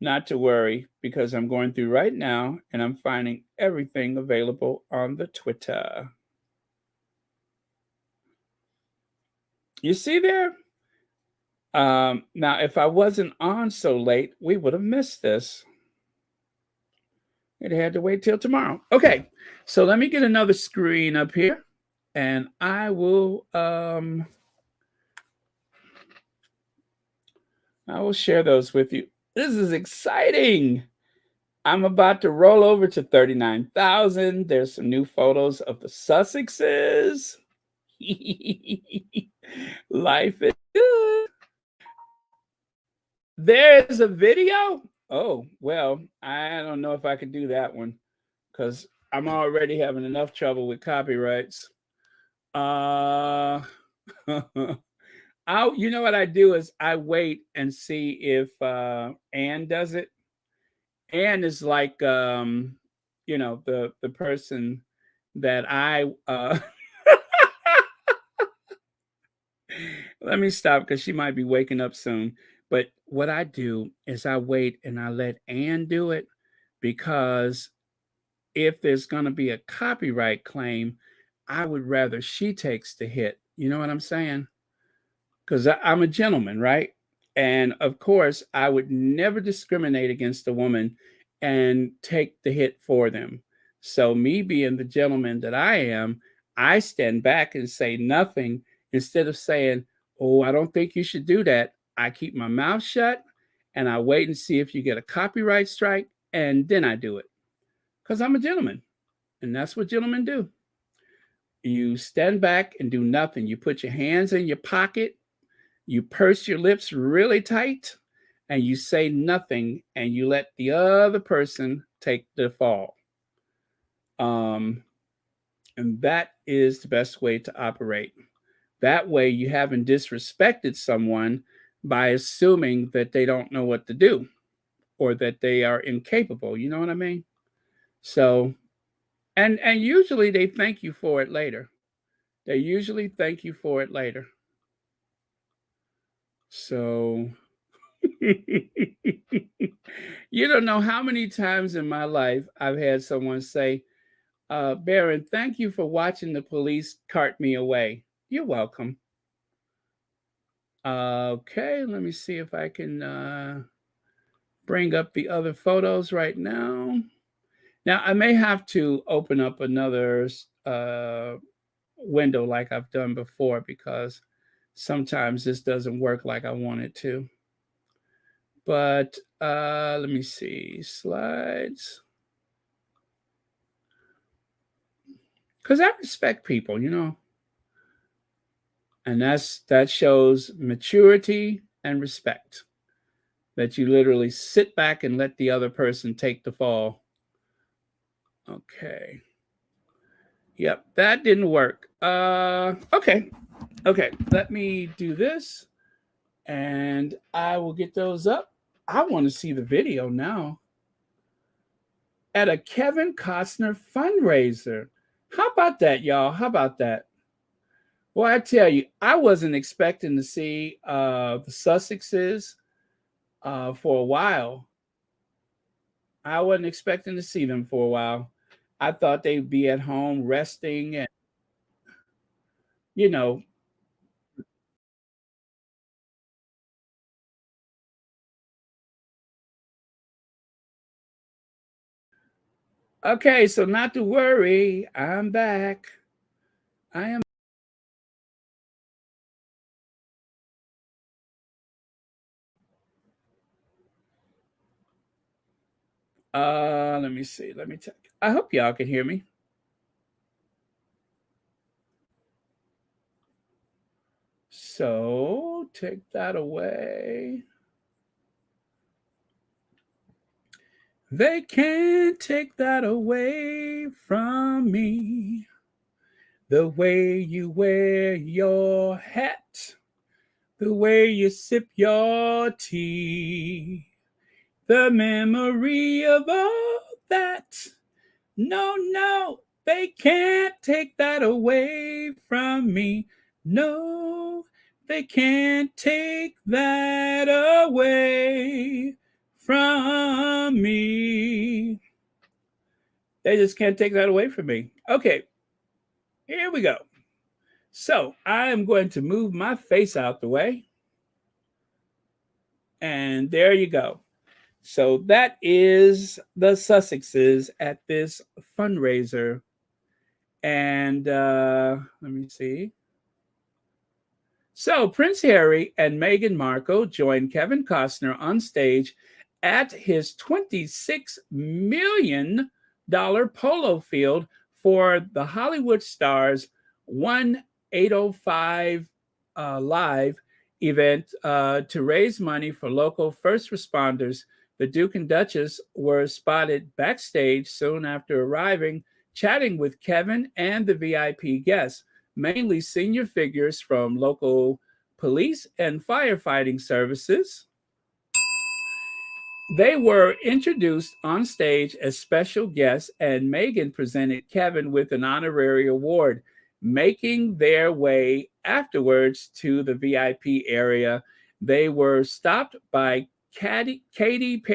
Not to worry, because I'm going through right now and I'm finding everything available on the Twitter. You see there? Now, if I wasn't on so late, we would have missed this. It had to wait till tomorrow. Okay, so let me get another screen up here, and I will share those with you. This is exciting. I'm about to roll over to 39,000. There's some new photos of the Sussexes. Life is good. There's a video. Oh, well, I don't know if I could do that one because I'm already having enough trouble with copyrights. You know what I do is I wait and see if Anne does it. Anne is like the person that I let me stop because she might be waking up soon. But what I do is I wait and I let Anne do it because if there's going to be a copyright claim, I would rather she takes the hit. You know what I'm saying? Because I'm a gentleman, right? And of course, I would never discriminate against a woman and take the hit for them. So, me being the gentleman that I am, I stand back and say nothing instead of saying, "Oh, I don't think you should do that." I keep my mouth shut and I wait and see if you get a copyright strike, and then I do it because I'm a gentleman. And that's what gentlemen do. You stand back and do nothing. You put your hands in your pocket, you purse your lips really tight, and you say nothing, and you let the other person take the fall. And that is the best way to operate. That way, you haven't disrespected someone by assuming that they don't know what to do or that they are incapable. You know what I mean? So, and usually they thank you for it later. They usually thank you for it later. So, you don't know how many times in my life I've had someone say, Baron, thank you for watching the police cart me away. You're welcome. Okay, let me see if I can bring up the other photos right now. Now, I may have to open up another window like I've done before because sometimes this doesn't work like I want it to. But let me see, slides. Because I respect people, you know. And that shows maturity and respect. That you literally sit back and let the other person take the fall. Okay. Yep, that didn't work. Okay. Okay, let me do this and I will get those up. I want to see the video now. At a Kevin Costner fundraiser. How about that, y'all? How about that? Well, I tell you, I wasn't expecting to see the Sussexes for a while. I wasn't expecting to see them for a while. I thought they'd be at home resting and, you know. Okay, so not to worry, I'm back. I am. Let me see. Let me check. I hope y'all can hear me. So take that away. They can't take that away from me. The way you wear your hat, the way you sip your tea, the memory of all that. No, no, they can't take that away from me. No, they can't take that away from me. They just can't take that away from me. Okay, here we go. So I am going to move my face out the way. And there you go. So that is the Sussexes at this fundraiser. And let me see. So Prince Harry and Meghan Markle joined Kevin Costner on stage at his $26 million polo field for the Hollywood Stars 1805 Live event to raise money for local first responders. The Duke and Duchess were spotted backstage soon after arriving, chatting with Kevin and the VIP guests, mainly senior figures from local police and firefighting services. They were introduced on stage as special guests, and Meghan presented Kevin with an honorary award, making their way afterwards to the VIP area. They were stopped by Katy Perry.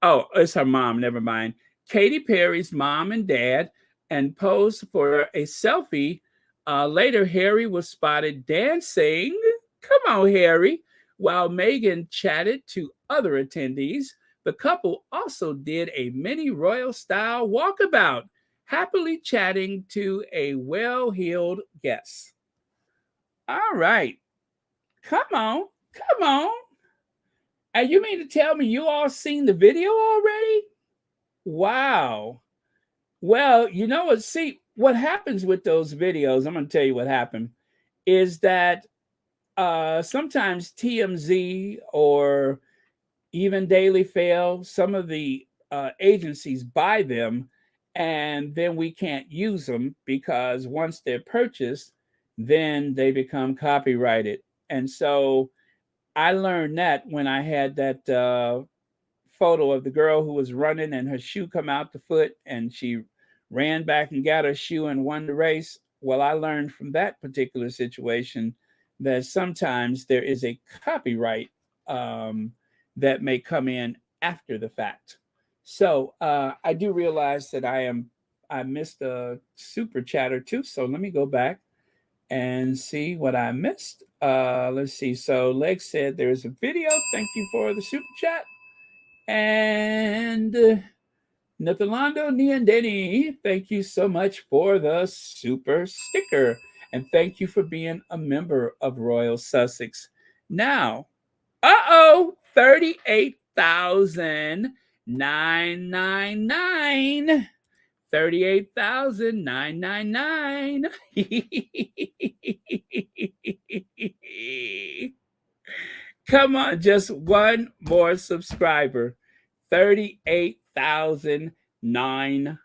Oh, it's her mom, never mind. Katy Perry's mom and dad, and posed for a selfie. Later, Harry was spotted dancing. Come on, Harry. While Meghan chatted to other attendees, the couple also did a mini royal style walkabout, happily chatting to a well heeled guest. All right. Come on. Come on. And you mean to tell me you all seen the video already? Wow. Well, you know what? See, what happens with those videos, I'm going to tell you what happened, is that sometimes TMZ or even Daily Fail, some of the agencies buy them, and then we can't use them because once they're purchased, then they become copyrighted. And so I learned that when I had that photo of the girl who was running and her shoe come out the foot and she ran back and got her shoe and won the race. Well, I learned from that particular situation that sometimes there is a copyright that may come in after the fact. So I do realize that I missed a super chatter too. So let me go back and see what I missed. Let's see. So Leg said there's a video. Thank you for the super chat. And Nathalando Niandeni, thank you so much for the super sticker. And thank you for being a member of Royal Sussex. Now, 38,999. 38,999. Come on, just one more subscriber. 38,009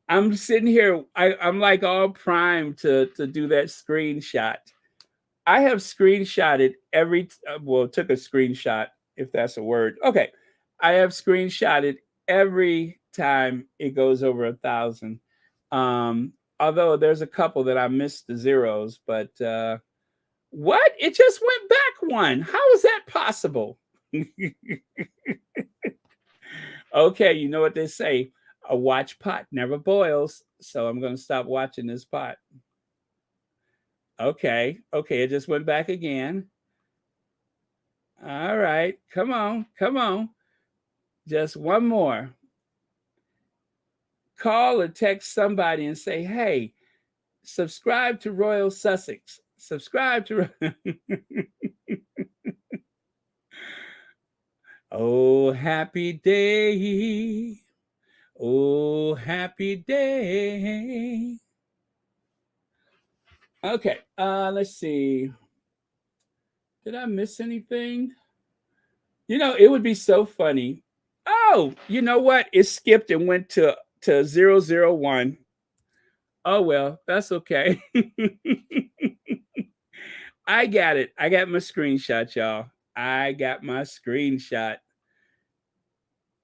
I'm sitting here, I'm like all primed to do that screenshot. I have screenshotted took a screenshot, if that's a word. Okay. I have screenshotted every time it goes over 1,000. Although there's a couple that I missed the zeros, but what? It just went back one. How is that possible? Okay, you know what they say, a watch pot never boils. So I'm going to stop watching this pot. Okay, it just went back again. All right, come on. Just one more. Call or text somebody and say, hey, subscribe to Royal Sussex. Subscribe to. Oh, happy day. Oh, happy day. Okay, let's see. Did I miss anything? You know, it would be so funny. Oh, you know what? It skipped and went to 001. Oh well, that's okay. I got it. I got my screenshot, y'all. I got my screenshot.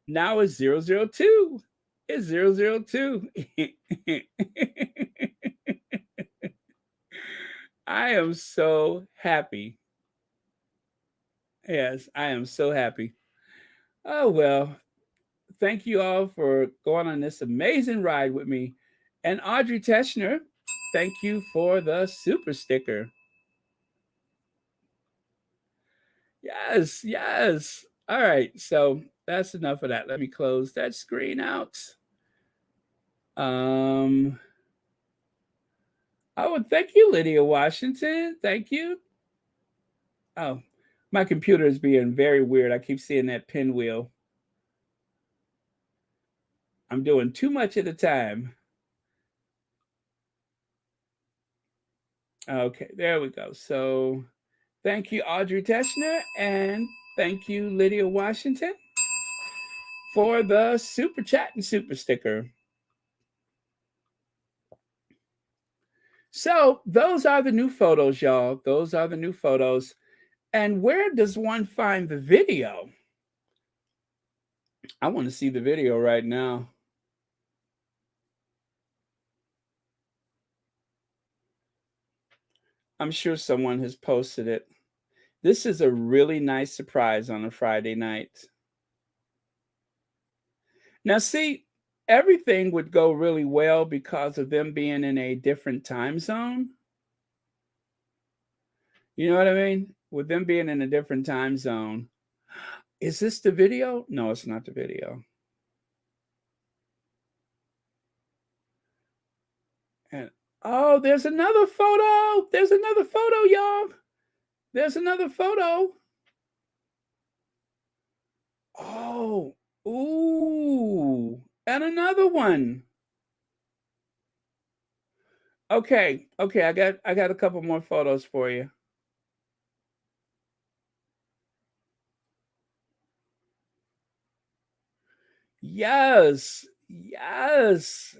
Now it's 002. It's 002. I am so happy. Yes, I am so happy. Oh, well, thank you all for going on this amazing ride with me. And Audrey Teschner, thank you for the super sticker. Yes, yes. All right, so that's enough of that. Let me close that screen out. Um, oh, thank you, Lydia Washington. Thank you. Oh, my computer is being very weird. I keep seeing that pinwheel. I'm doing too much at a time. Okay, there we go. So thank you, Audrey Teschner, and thank you, Lydia Washington, for the super chat and super sticker. So those are the new photos, y'all. Those are the new photos. And where does one find the video? I want to see the video right now. I'm sure someone has posted it. This is a really nice surprise on a Friday night. Now, see, everything would go really well because of them being in a different time zone. You know what I mean? With them being in a different time zone. Is this the video? No, it's not the video. And oh, there's another photo. There's another photo, y'all. There's another photo. Oh, ooh, and another one. Okay, okay, I got a couple more photos for you. Yes, yes.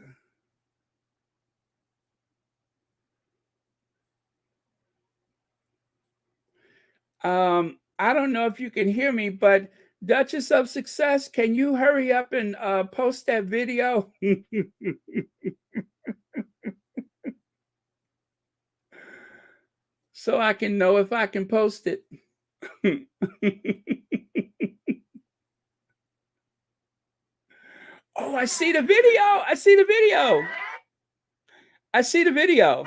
I don't know if you can hear me, but Duchess of Success, can you hurry up and post that video? So I can know if I can post it. Oh, I see the video. I see the video. I see the video.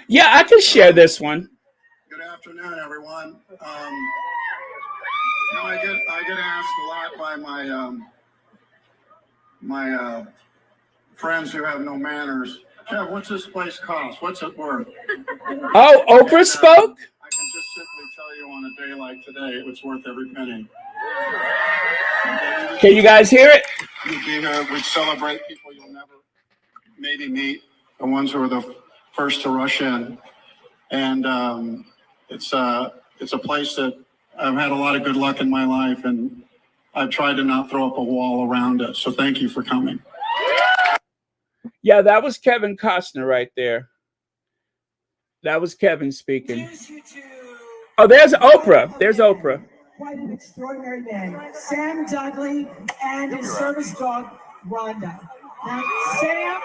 Yeah, I can share this one. Good afternoon, everyone. I get asked a lot by my friends who have no manners. Kev, what's this place cost? What's it worth? Oh, Oprah spoke? I can just simply tell you on a day like today, it's worth every penny. Can you guys hear it? You'd be here. We'd celebrate people you'll never maybe meet, the ones who are the first to rush in. And it's a place that I've had a lot of good luck in my life, and I've tried to not throw up a wall around it. So thank you for coming. Yeah, that was Kevin Costner right there. That was Kevin speaking. Oh, there's Oprah. There's Oprah. Quite an extraordinary man, Sam Dudley, and his service dog, Rhonda. Now, Sam,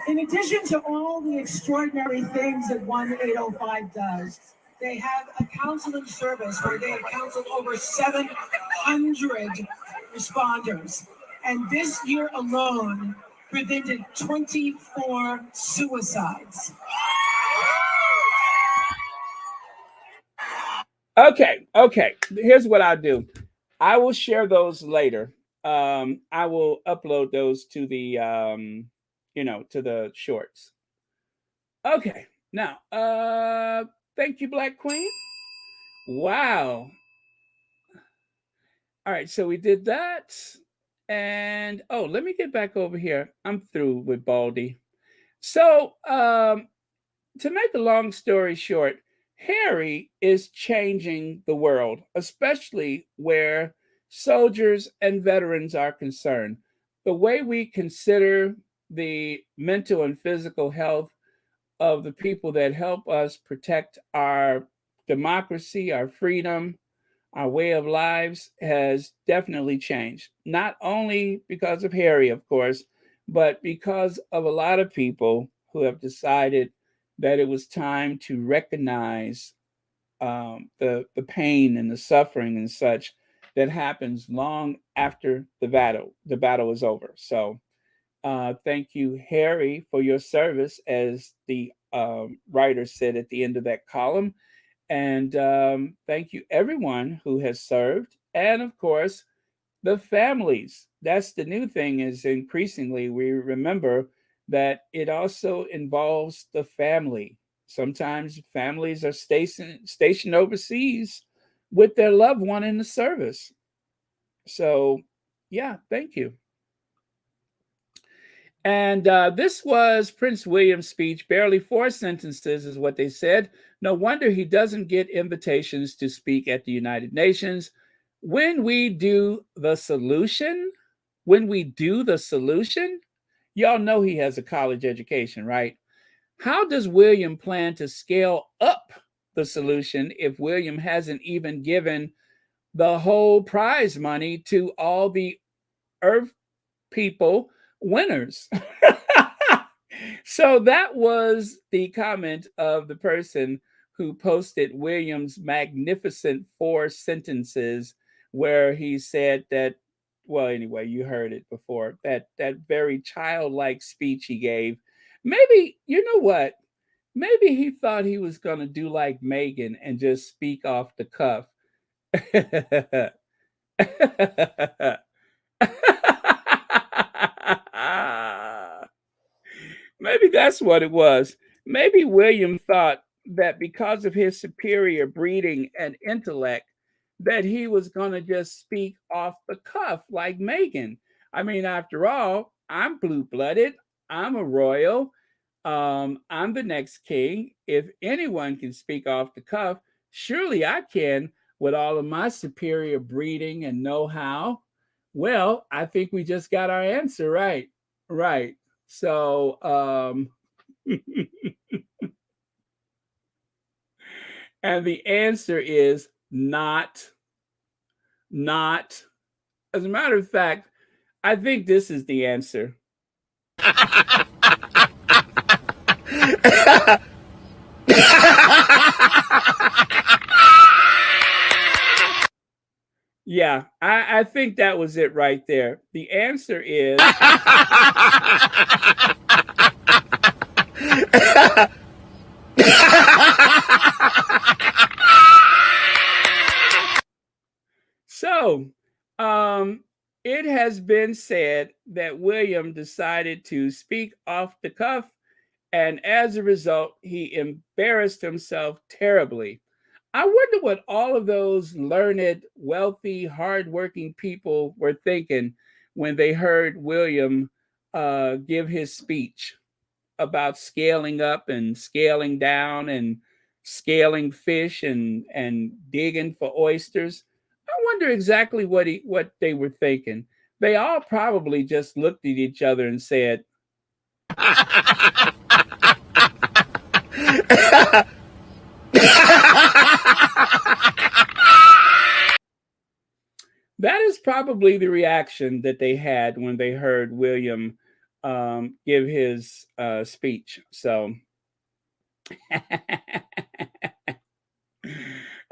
in addition to all the extraordinary things that 1805 does, they have a counseling service where they have counseled over 700 responders. And this year alone, prevented 24 suicides. Okay. Here's what I'll do. I will share those later. I will upload those to the to the shorts. Okay. Now, thank you, Black Queen. Wow. All right, so we did that. And oh, let me get back over here. I'm through with Baldy. So, to make a long story short, Harry is changing the world, especially where soldiers and veterans are concerned. The way we consider the mental and physical health of the people that help us protect our democracy, our freedom, Our way of lives has definitely changed, not only because of Harry, of course, but because of a lot of people who have decided that it was time to recognize the pain and the suffering and such that happens long after the battle is over. So thank you, Harry, for your service, as the writer said at the end of that column. And thank you, everyone who has served. And of course, the families. That's the new thing, is increasingly we remember that it also involves the family. Sometimes families are stationed overseas with their loved one in the service. So, yeah, thank you. And this was Prince William's speech. Barely 4 sentences is what they said. No wonder he doesn't get invitations to speak at the United Nations. When we do the solution, when we do the solution, y'all know he has a college education, right? How does William plan to scale up the solution if William hasn't even given the whole prize money to all the Earth people winners? So that was the comment of the person who posted William's magnificent 4 sentences, where he said that, well, anyway, you heard it before, that very childlike speech he gave. Maybe, you know what? Maybe he thought he was going to do like Megan and just speak off the cuff. Maybe that's what it was. Maybe William thought that because of his superior breeding and intellect, that he was going to just speak off the cuff like Megan. I mean, after all, I'm blue blooded, I'm a royal, I'm the next king. If anyone can speak off the cuff, surely I can with all of my superior breeding and know how. Well, I think we just got our answer right. Right. So, and the answer is not. As a matter of fact, I think this is the answer. Yeah, I think that was it right there. The answer is so. Um, it has been said that William decided to speak off the cuff, and as a result, he embarrassed himself terribly. I wonder what all of those learned, wealthy, hardworking people were thinking when they heard William give his speech about scaling up and scaling down and scaling fish and digging for oysters. I wonder exactly what they were thinking. They all probably just looked at each other and said, that is probably the reaction that they had when they heard William give his speech. So,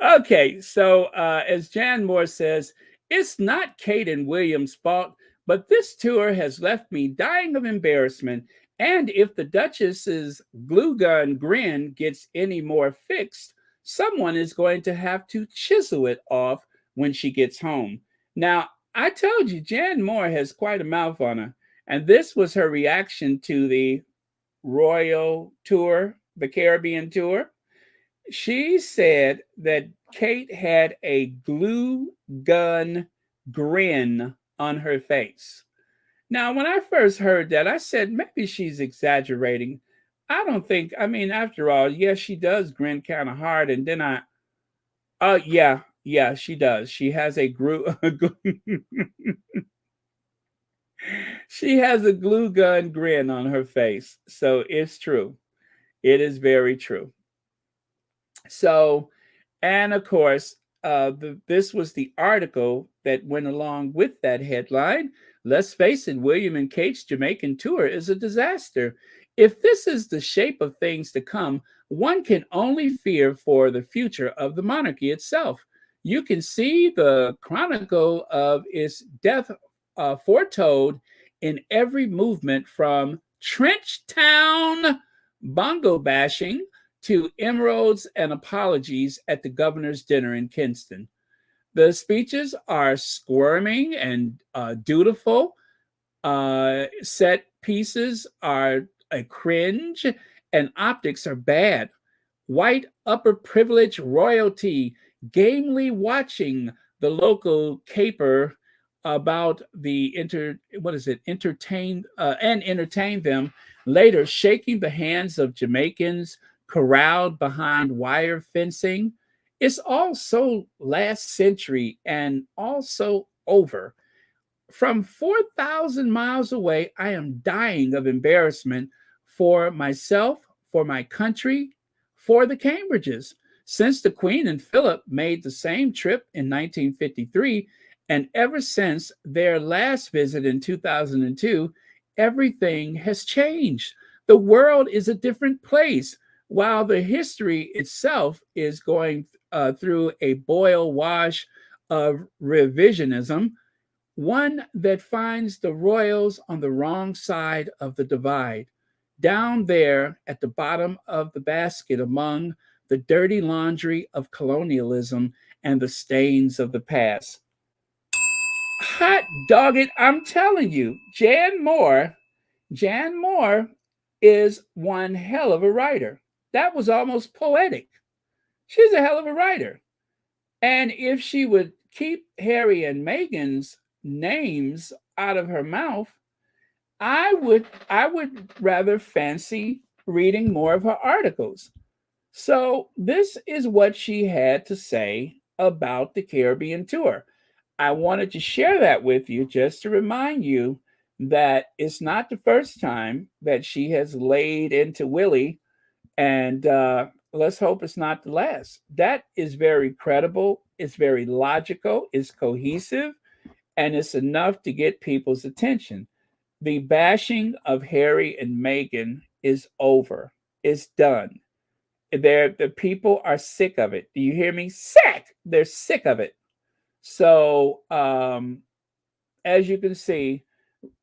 okay, so as Jan Moore says, it's not Kate and William's fault, but this tour has left me dying of embarrassment. And if the Duchess's glue gun grin gets any more fixed, someone is going to have to chisel it off when she gets home. Now, I told you, Jan Moore has quite a mouth on her. And this was her reaction to the Royal tour, the Caribbean tour. She said that Kate had a glue gun grin on her face. Now, when I first heard that, I said maybe she's exaggerating. I don't think, I mean, after all, yes, she does grin kind of hard. And then yeah, she does. She has a she has a glue gun grin on her face. So it's true. It is very true. So, and of course, this was the article that went along with that headline. Let's face it, William and Kate's Jamaican tour is a disaster. If this is the shape of things to come, one can only fear for the future of the monarchy itself. You can see the chronicle of its death foretold in every movement from Trench Town bongo bashing to emeralds and apologies at the governor's dinner in Kingston. The speeches are squirming and dutiful. Set pieces are a cringe, and optics are bad. White upper privilege royalty gamely watching the local caper about the entertain them, later shaking the hands of Jamaicans corralled behind wire fencing. It's all so last century and also over. From 4,000 miles away, I am dying of embarrassment for myself, for my country, for the Cambridges. Since the Queen and Philip made the same trip in 1953, and ever since their last visit in 2002, everything has changed. The world is a different place. While the history itself is going through a boil wash of revisionism, one that finds the royals on the wrong side of the divide, down there at the bottom of the basket among the dirty laundry of colonialism and the stains of the past. Hot dog it, I'm telling you, Jan Moore is one hell of a writer. That was almost poetic. She's a hell of a writer. And if she would keep Harry and Meghan's names out of her mouth, I would rather fancy reading more of her articles. So this is what she had to say about the Caribbean tour. I wanted to share that with you just to remind you that it's not the first time that she has laid into Willie, and let's hope it's not the last. That is very credible. It's very logical. It's cohesive, and it's enough to get people's attention. The bashing of Harry and Meghan is over. It's done. The people are sick of it. Do you hear me? Sick. They're sick of it. So, as you can see,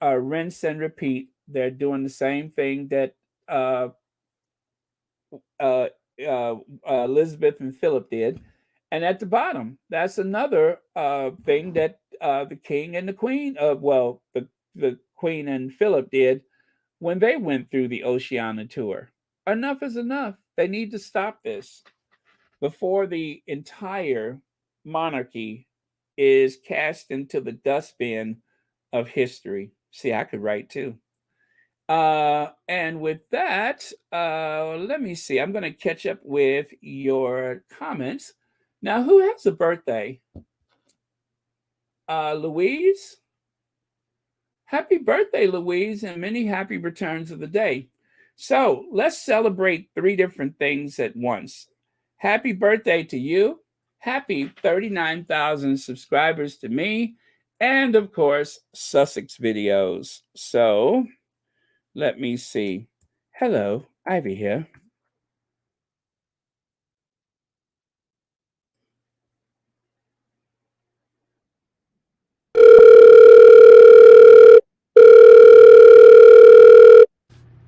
rinse and repeat. They're doing the same thing that Elizabeth and Philip did. And at the bottom, that's another thing that the king and the queen, the queen and Philip did when they went through the Oceania tour. Enough is enough. They need to stop this before the entire monarchy is cast into the dustbin of history. See, I could write too. And with that, let me see. I'm going to catch up with your comments. Now, who has a birthday? Louise? Happy birthday, Louise, and many happy returns of the day. So let's celebrate 3 different things at once. Happy birthday to you. Happy 39,000 subscribers to me. And of course, Sussex videos. So let me see. Hello, Ivy here.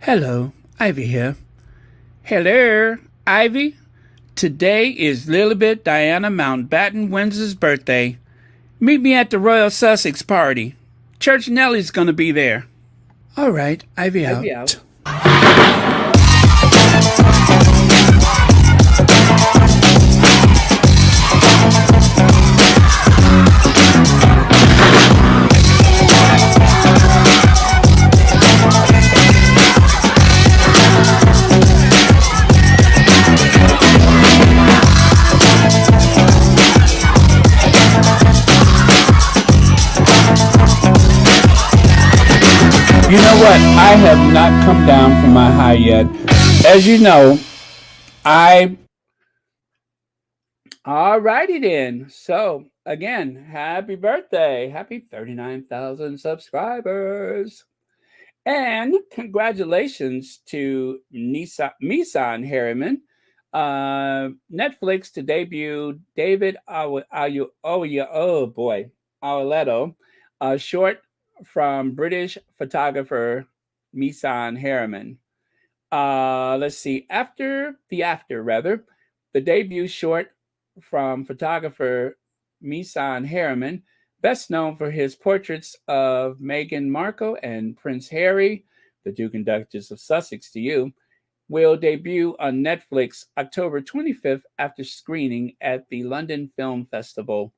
Hello, Ivy here. Hello, Ivy. Today is Lilibet Diana Mountbatten-Windsor's birthday. Meet me at the Royal Sussex party. Church Nellie's gonna be there. All right, Ivy out. You know what? I have not come down from my high yet. As you know, I All righty then. So again, happy birthday. Happy 39,000 subscribers. And congratulations to Misan Harriman. Netflix to debut David oh boy, Aweletto, a short from British photographer Misan Harriman. Let's see, after rather, the debut short from photographer Misan Harriman, best known for his portraits of Meghan Markle and Prince Harry, the Duke and Duchess of Sussex to you, will debut on Netflix October 25th after screening at the London Film Festival.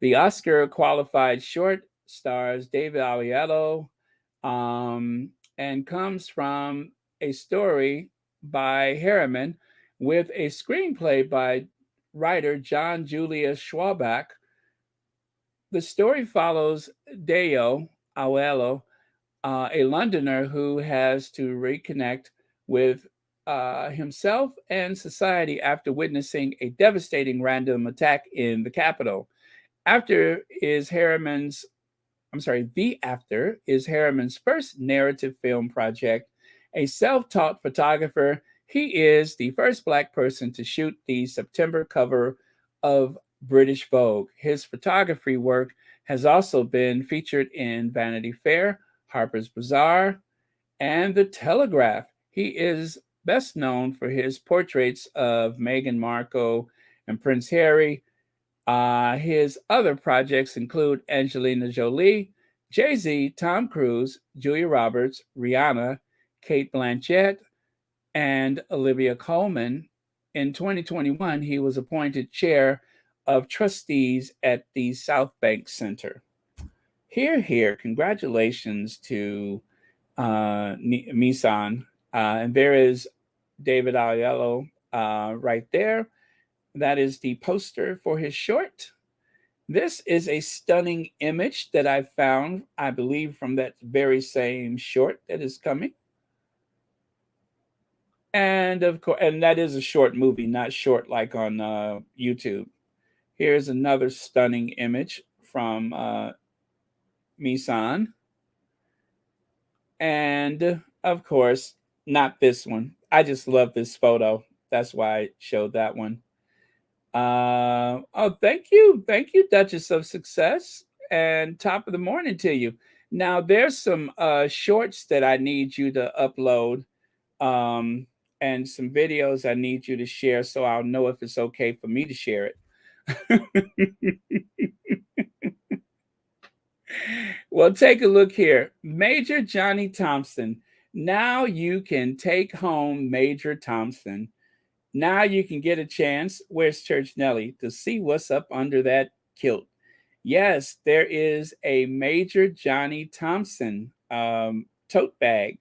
The Oscar qualified short stars David Oyelowo, and comes from a story by Harriman with a screenplay by writer John Julius Schwabach. The story follows Deo Auello, a Londoner who has to reconnect with himself and society after witnessing a devastating random attack in the capital. After is Harriman's The After is Harriman's first narrative film project. A self taught photographer, he is the first Black person to shoot the September cover of British Vogue. His photography work has also been featured in Vanity Fair, Harper's Bazaar, and The Telegraph. He is best known for his portraits of Meghan Markle and Prince Harry. His other projects include Angelina Jolie, Jay Z, Tom Cruise, Julia Roberts, Rihanna, Kate Blanchett, and Olivia Colman. In 2021, he was appointed chair of trustees at the South Bank Center. Here, here, congratulations to Misan. And there is David Aiello right there. That is the poster for his short. This is a stunning image that I found, I believe, from that very same short that is coming. And of course, and that is a short movie, not short like on YouTube. Here's another stunning image from Misan. And of course, not this one. I just love this photo. That's why I showed that one. Oh, thank you, Duchess of Success, and top of the morning to you. Now, there's some shorts that I need you to upload, um, and some videos I need you to share, so I'll know if it's okay for me to share it. Well, take a look here, Major Johnny Thompson. Now you can take home Major Thompson. Now you can get a chance, where's Church Nelly, to see what's up under that kilt. Yes, there is a Major Johnny Thompson tote bag.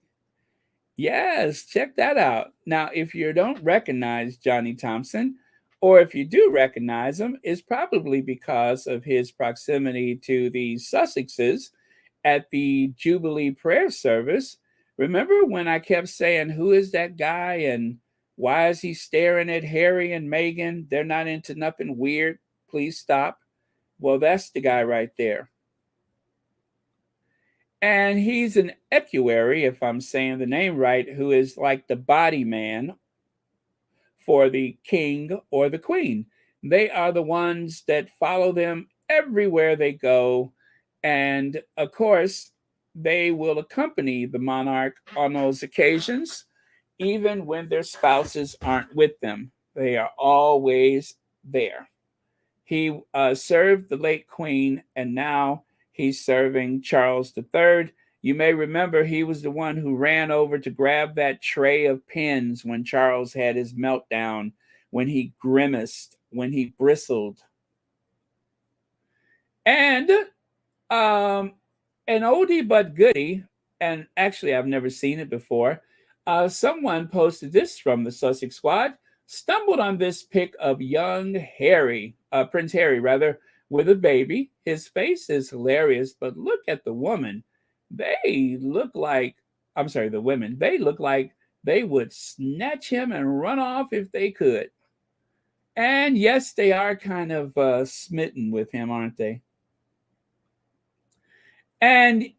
Yes, check that out. Now, if you don't recognize Johnny Thompson, or if you do recognize him, it's probably because of his proximity to the Sussexes at the Jubilee prayer service. Remember when I kept saying, who is that guy and why is he staring at Harry and Meghan? They're not into nothing weird. Please stop. Well, that's the guy right there. And he's an equerry, if I'm saying the name right, who is like the body man for the king or the queen. They are the ones that follow them everywhere they go. And of course, they will accompany the monarch on those occasions, even when their spouses aren't with them. They are always there. He served the late queen, and now he's serving Charles III. You may remember he was the one who ran over to grab that tray of pens when Charles had his meltdown, when he grimaced, when he bristled. And an oldie but goodie, and actually I've never seen it before. Someone posted this from the Sussex Squad. Stumbled on this pic of young Harry, Prince Harry rather, with a baby. His face is hilarious, but look at the woman. They look like, I'm sorry, the women. They look like they would snatch him and run off if they could. And yes, they are kind of smitten with him, aren't they? And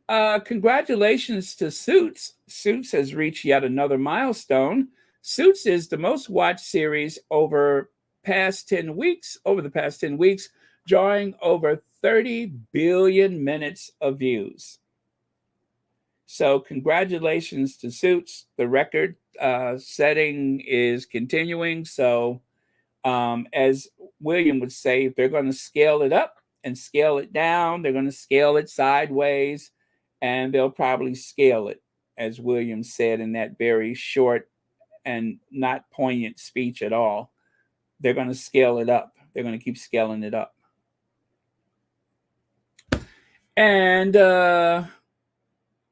congratulations to Suits. Suits has reached yet another milestone. Suits is the most watched series over the past 10 weeks, drawing over 30 billion minutes of views. So congratulations to Suits. The record setting is continuing. So as William would say, if they're going to scale it up and scale it down, they're going to scale it sideways, and they'll probably scale it, as William said in that very short and not poignant speech at all. They're going to scale it up. They're going to keep scaling it up. And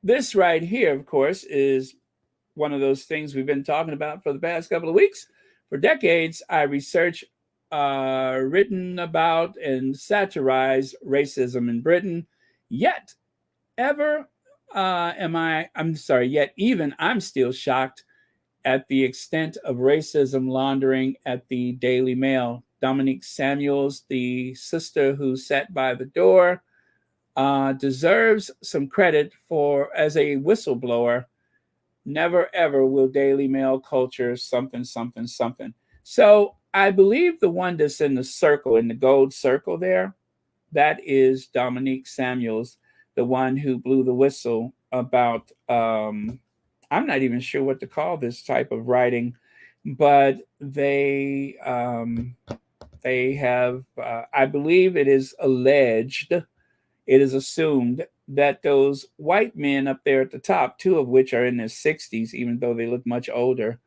this right here, of course, is one of those things we've been talking about for the past couple of weeks. For decades, I researched, written about, and satirized racism in Britain. Yet even I'm still shocked at the extent of racism laundering at the Daily Mail. Dominique Samuels, the sister who sat by the door, deserves some credit for as a whistleblower. Never ever will Daily Mail culture something, something, something. So I believe the one that's in the circle, in the gold circle there, that is Dominique Samuels, the one who blew the whistle about, I'm not even sure what to call this type of writing, but they have, I believe it is alleged, it is assumed that those white men up there at the top, two of which are in their 60s, even though they look much older,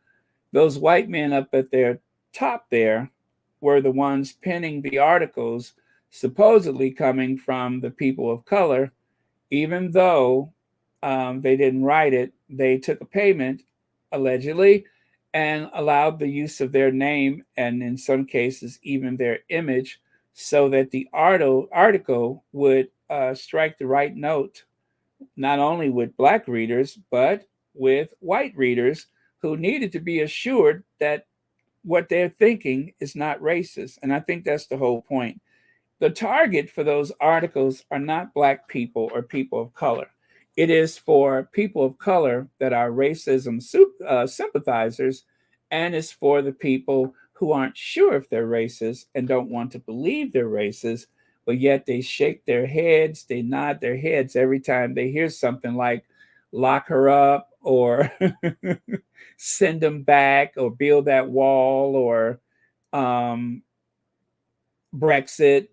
those white men up at their top there were the ones penning the articles supposedly coming from the people of color. Even though they didn't write it, they took a payment, allegedly, and allowed the use of their name and in some cases even their image so that the article would strike the right note, not only with black readers, but with white readers who needed to be assured that what they're thinking is not racist. And I think that's the whole point. The target for those articles are not black people or people of color. It is for people of color that are racism sympathizers, and it's for the people who aren't sure if they're racist and don't want to believe they're racist, but yet they shake their heads, they nod their heads every time they hear something like lock her up or send them back or build that wall or Brexit.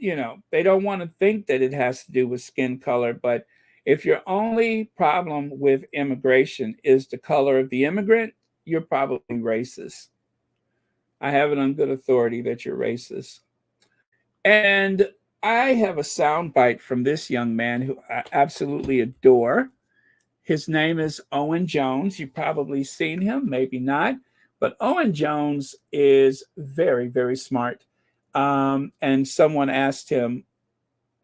You know, they don't want to think that it has to do with skin color, but if your only problem with immigration is the color of the immigrant, you're probably racist. I have it on good authority that you're racist. And I have a soundbite from this young man who I absolutely adore. His name is Owen Jones. You've probably seen him, maybe not. But Owen Jones is very, very smart. And someone asked him,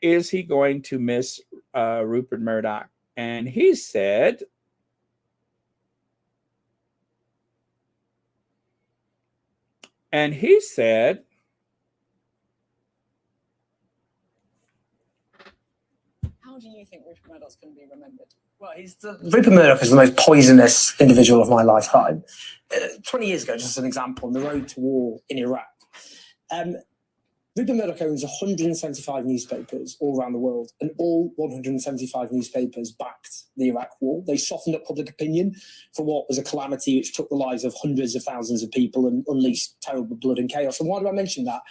is he going to miss Rupert Murdoch? And he said, how do you think Rupert Murdoch's going to be remembered? Well, Rupert Murdoch is the most poisonous individual of my lifetime. 20 years ago, just as an example, on the road to war in Iraq, Rupert Murdoch owns 175 newspapers all around the world, and all 175 newspapers backed the Iraq war. They softened up public opinion for what was a calamity which took the lives of hundreds of thousands of people and unleashed terrible blood and chaos. And why do I mention that?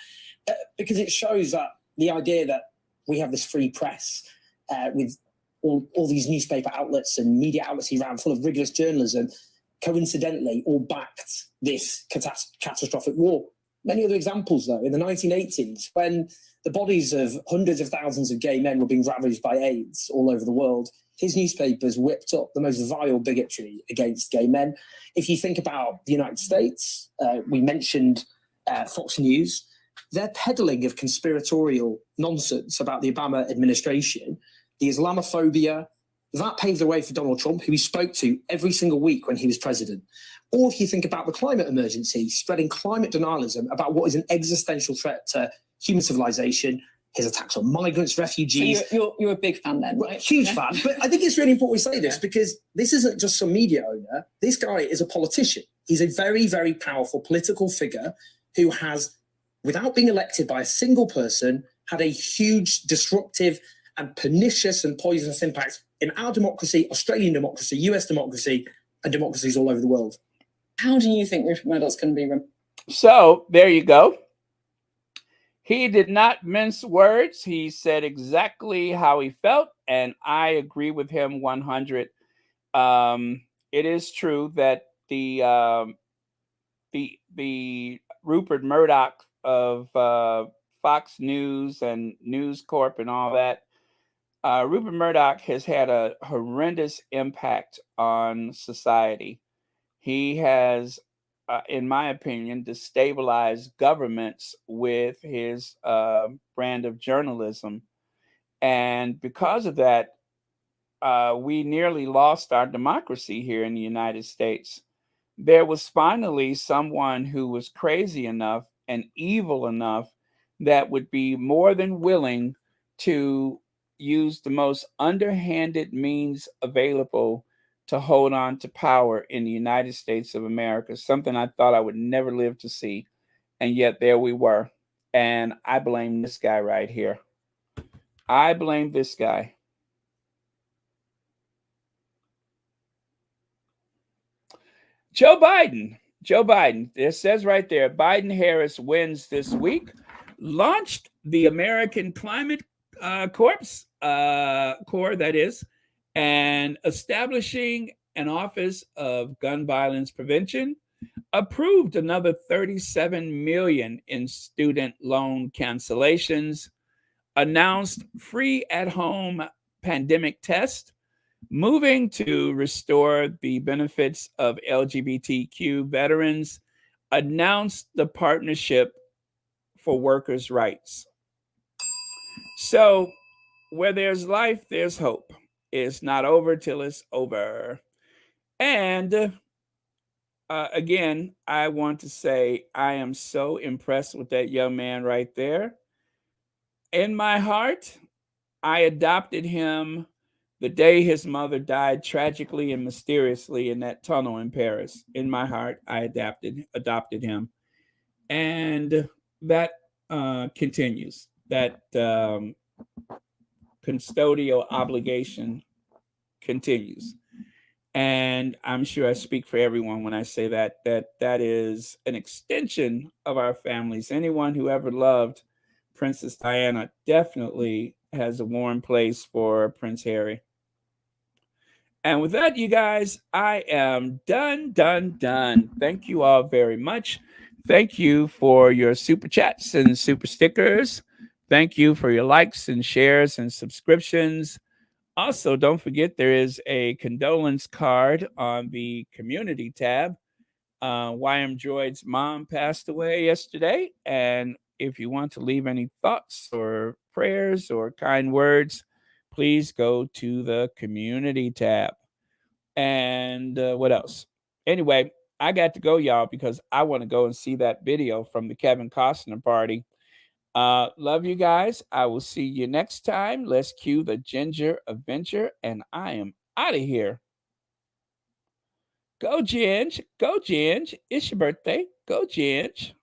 Because it shows that the idea that we have this free press with all these newspaper outlets and media outlets around full of rigorous journalism, coincidentally, all backed this catastrophic war. Many other examples, though, in the 1980s, when the bodies of hundreds of thousands of gay men were being ravaged by AIDS all over the world, his newspapers whipped up the most vile bigotry against gay men. If you think about the United States, we mentioned Fox News, their peddling of conspiratorial nonsense about the Obama administration, the Islamophobia, that paved the way for Donald Trump, who he spoke to every single week when he was president. Or if you think about the climate emergency, spreading climate denialism about what is an existential threat to human civilization, his attacks on migrants, refugees. So you're a big fan then, right? Huge fan. But I think it's really important we say this because this isn't just some media owner. This guy is a politician. He's a very, very powerful political figure who has, without being elected by a single person, had a huge disruptive and pernicious and poisonous impact in our democracy, Australian democracy, US democracy, and democracies all over the world. How do you think Rupert Murdoch's going to be? So there you go. He did not mince words. He said exactly how he felt, and I agree with him 100. It is true that the Rupert Murdoch of Fox News and News Corp and all that, Rupert Murdoch has had a horrendous impact on society. He has, in my opinion, destabilized governments with his brand of journalism. And because of that, we nearly lost our democracy here in the United States. There was finally someone who was crazy enough and evil enough that would be more than willing to use the most underhanded means available to hold on to power in the United States of America, something I thought I would never live to see. And yet there we were. And I blame this guy right here. I blame this guy. Joe Biden. It says right there, Biden-Harris wins this week. Launched the American Climate Corps, that is, and establishing an Office of Gun Violence Prevention, approved another $37 million in student loan cancellations, announced free at-home pandemic test, moving to restore the benefits of LGBTQ veterans, announced the Partnership for Workers' Rights. So, where there's life, there's hope. It's not over till it's over. And again, I want to say I am so impressed with that young man right there. In my heart, I adopted him the day his mother died tragically and mysteriously in that tunnel in Paris. In my heart, I adopted him. And that continues. That custodial obligation continues. And I'm sure I speak for everyone when I say that is an extension of our families. Anyone who ever loved Princess Diana definitely has a warm place for Prince Harry. And with that, you guys, I am done. Thank you all very much. Thank you for your super chats and super stickers. Thank you for your likes and shares and subscriptions. Also, don't forget there is a condolence card on the community tab. YM Droid's mom passed away yesterday. And if you want to leave any thoughts or prayers or kind words, please go to the community tab. And what else? Anyway, I got to go, y'all, because I want to go and see that video from the Kevin Costner party. Love you guys. I will see you next time. Let's cue the Ginger Adventure, and I am out of here. Go, Ginge. Go, Ginge. It's your birthday. Go, Ginge.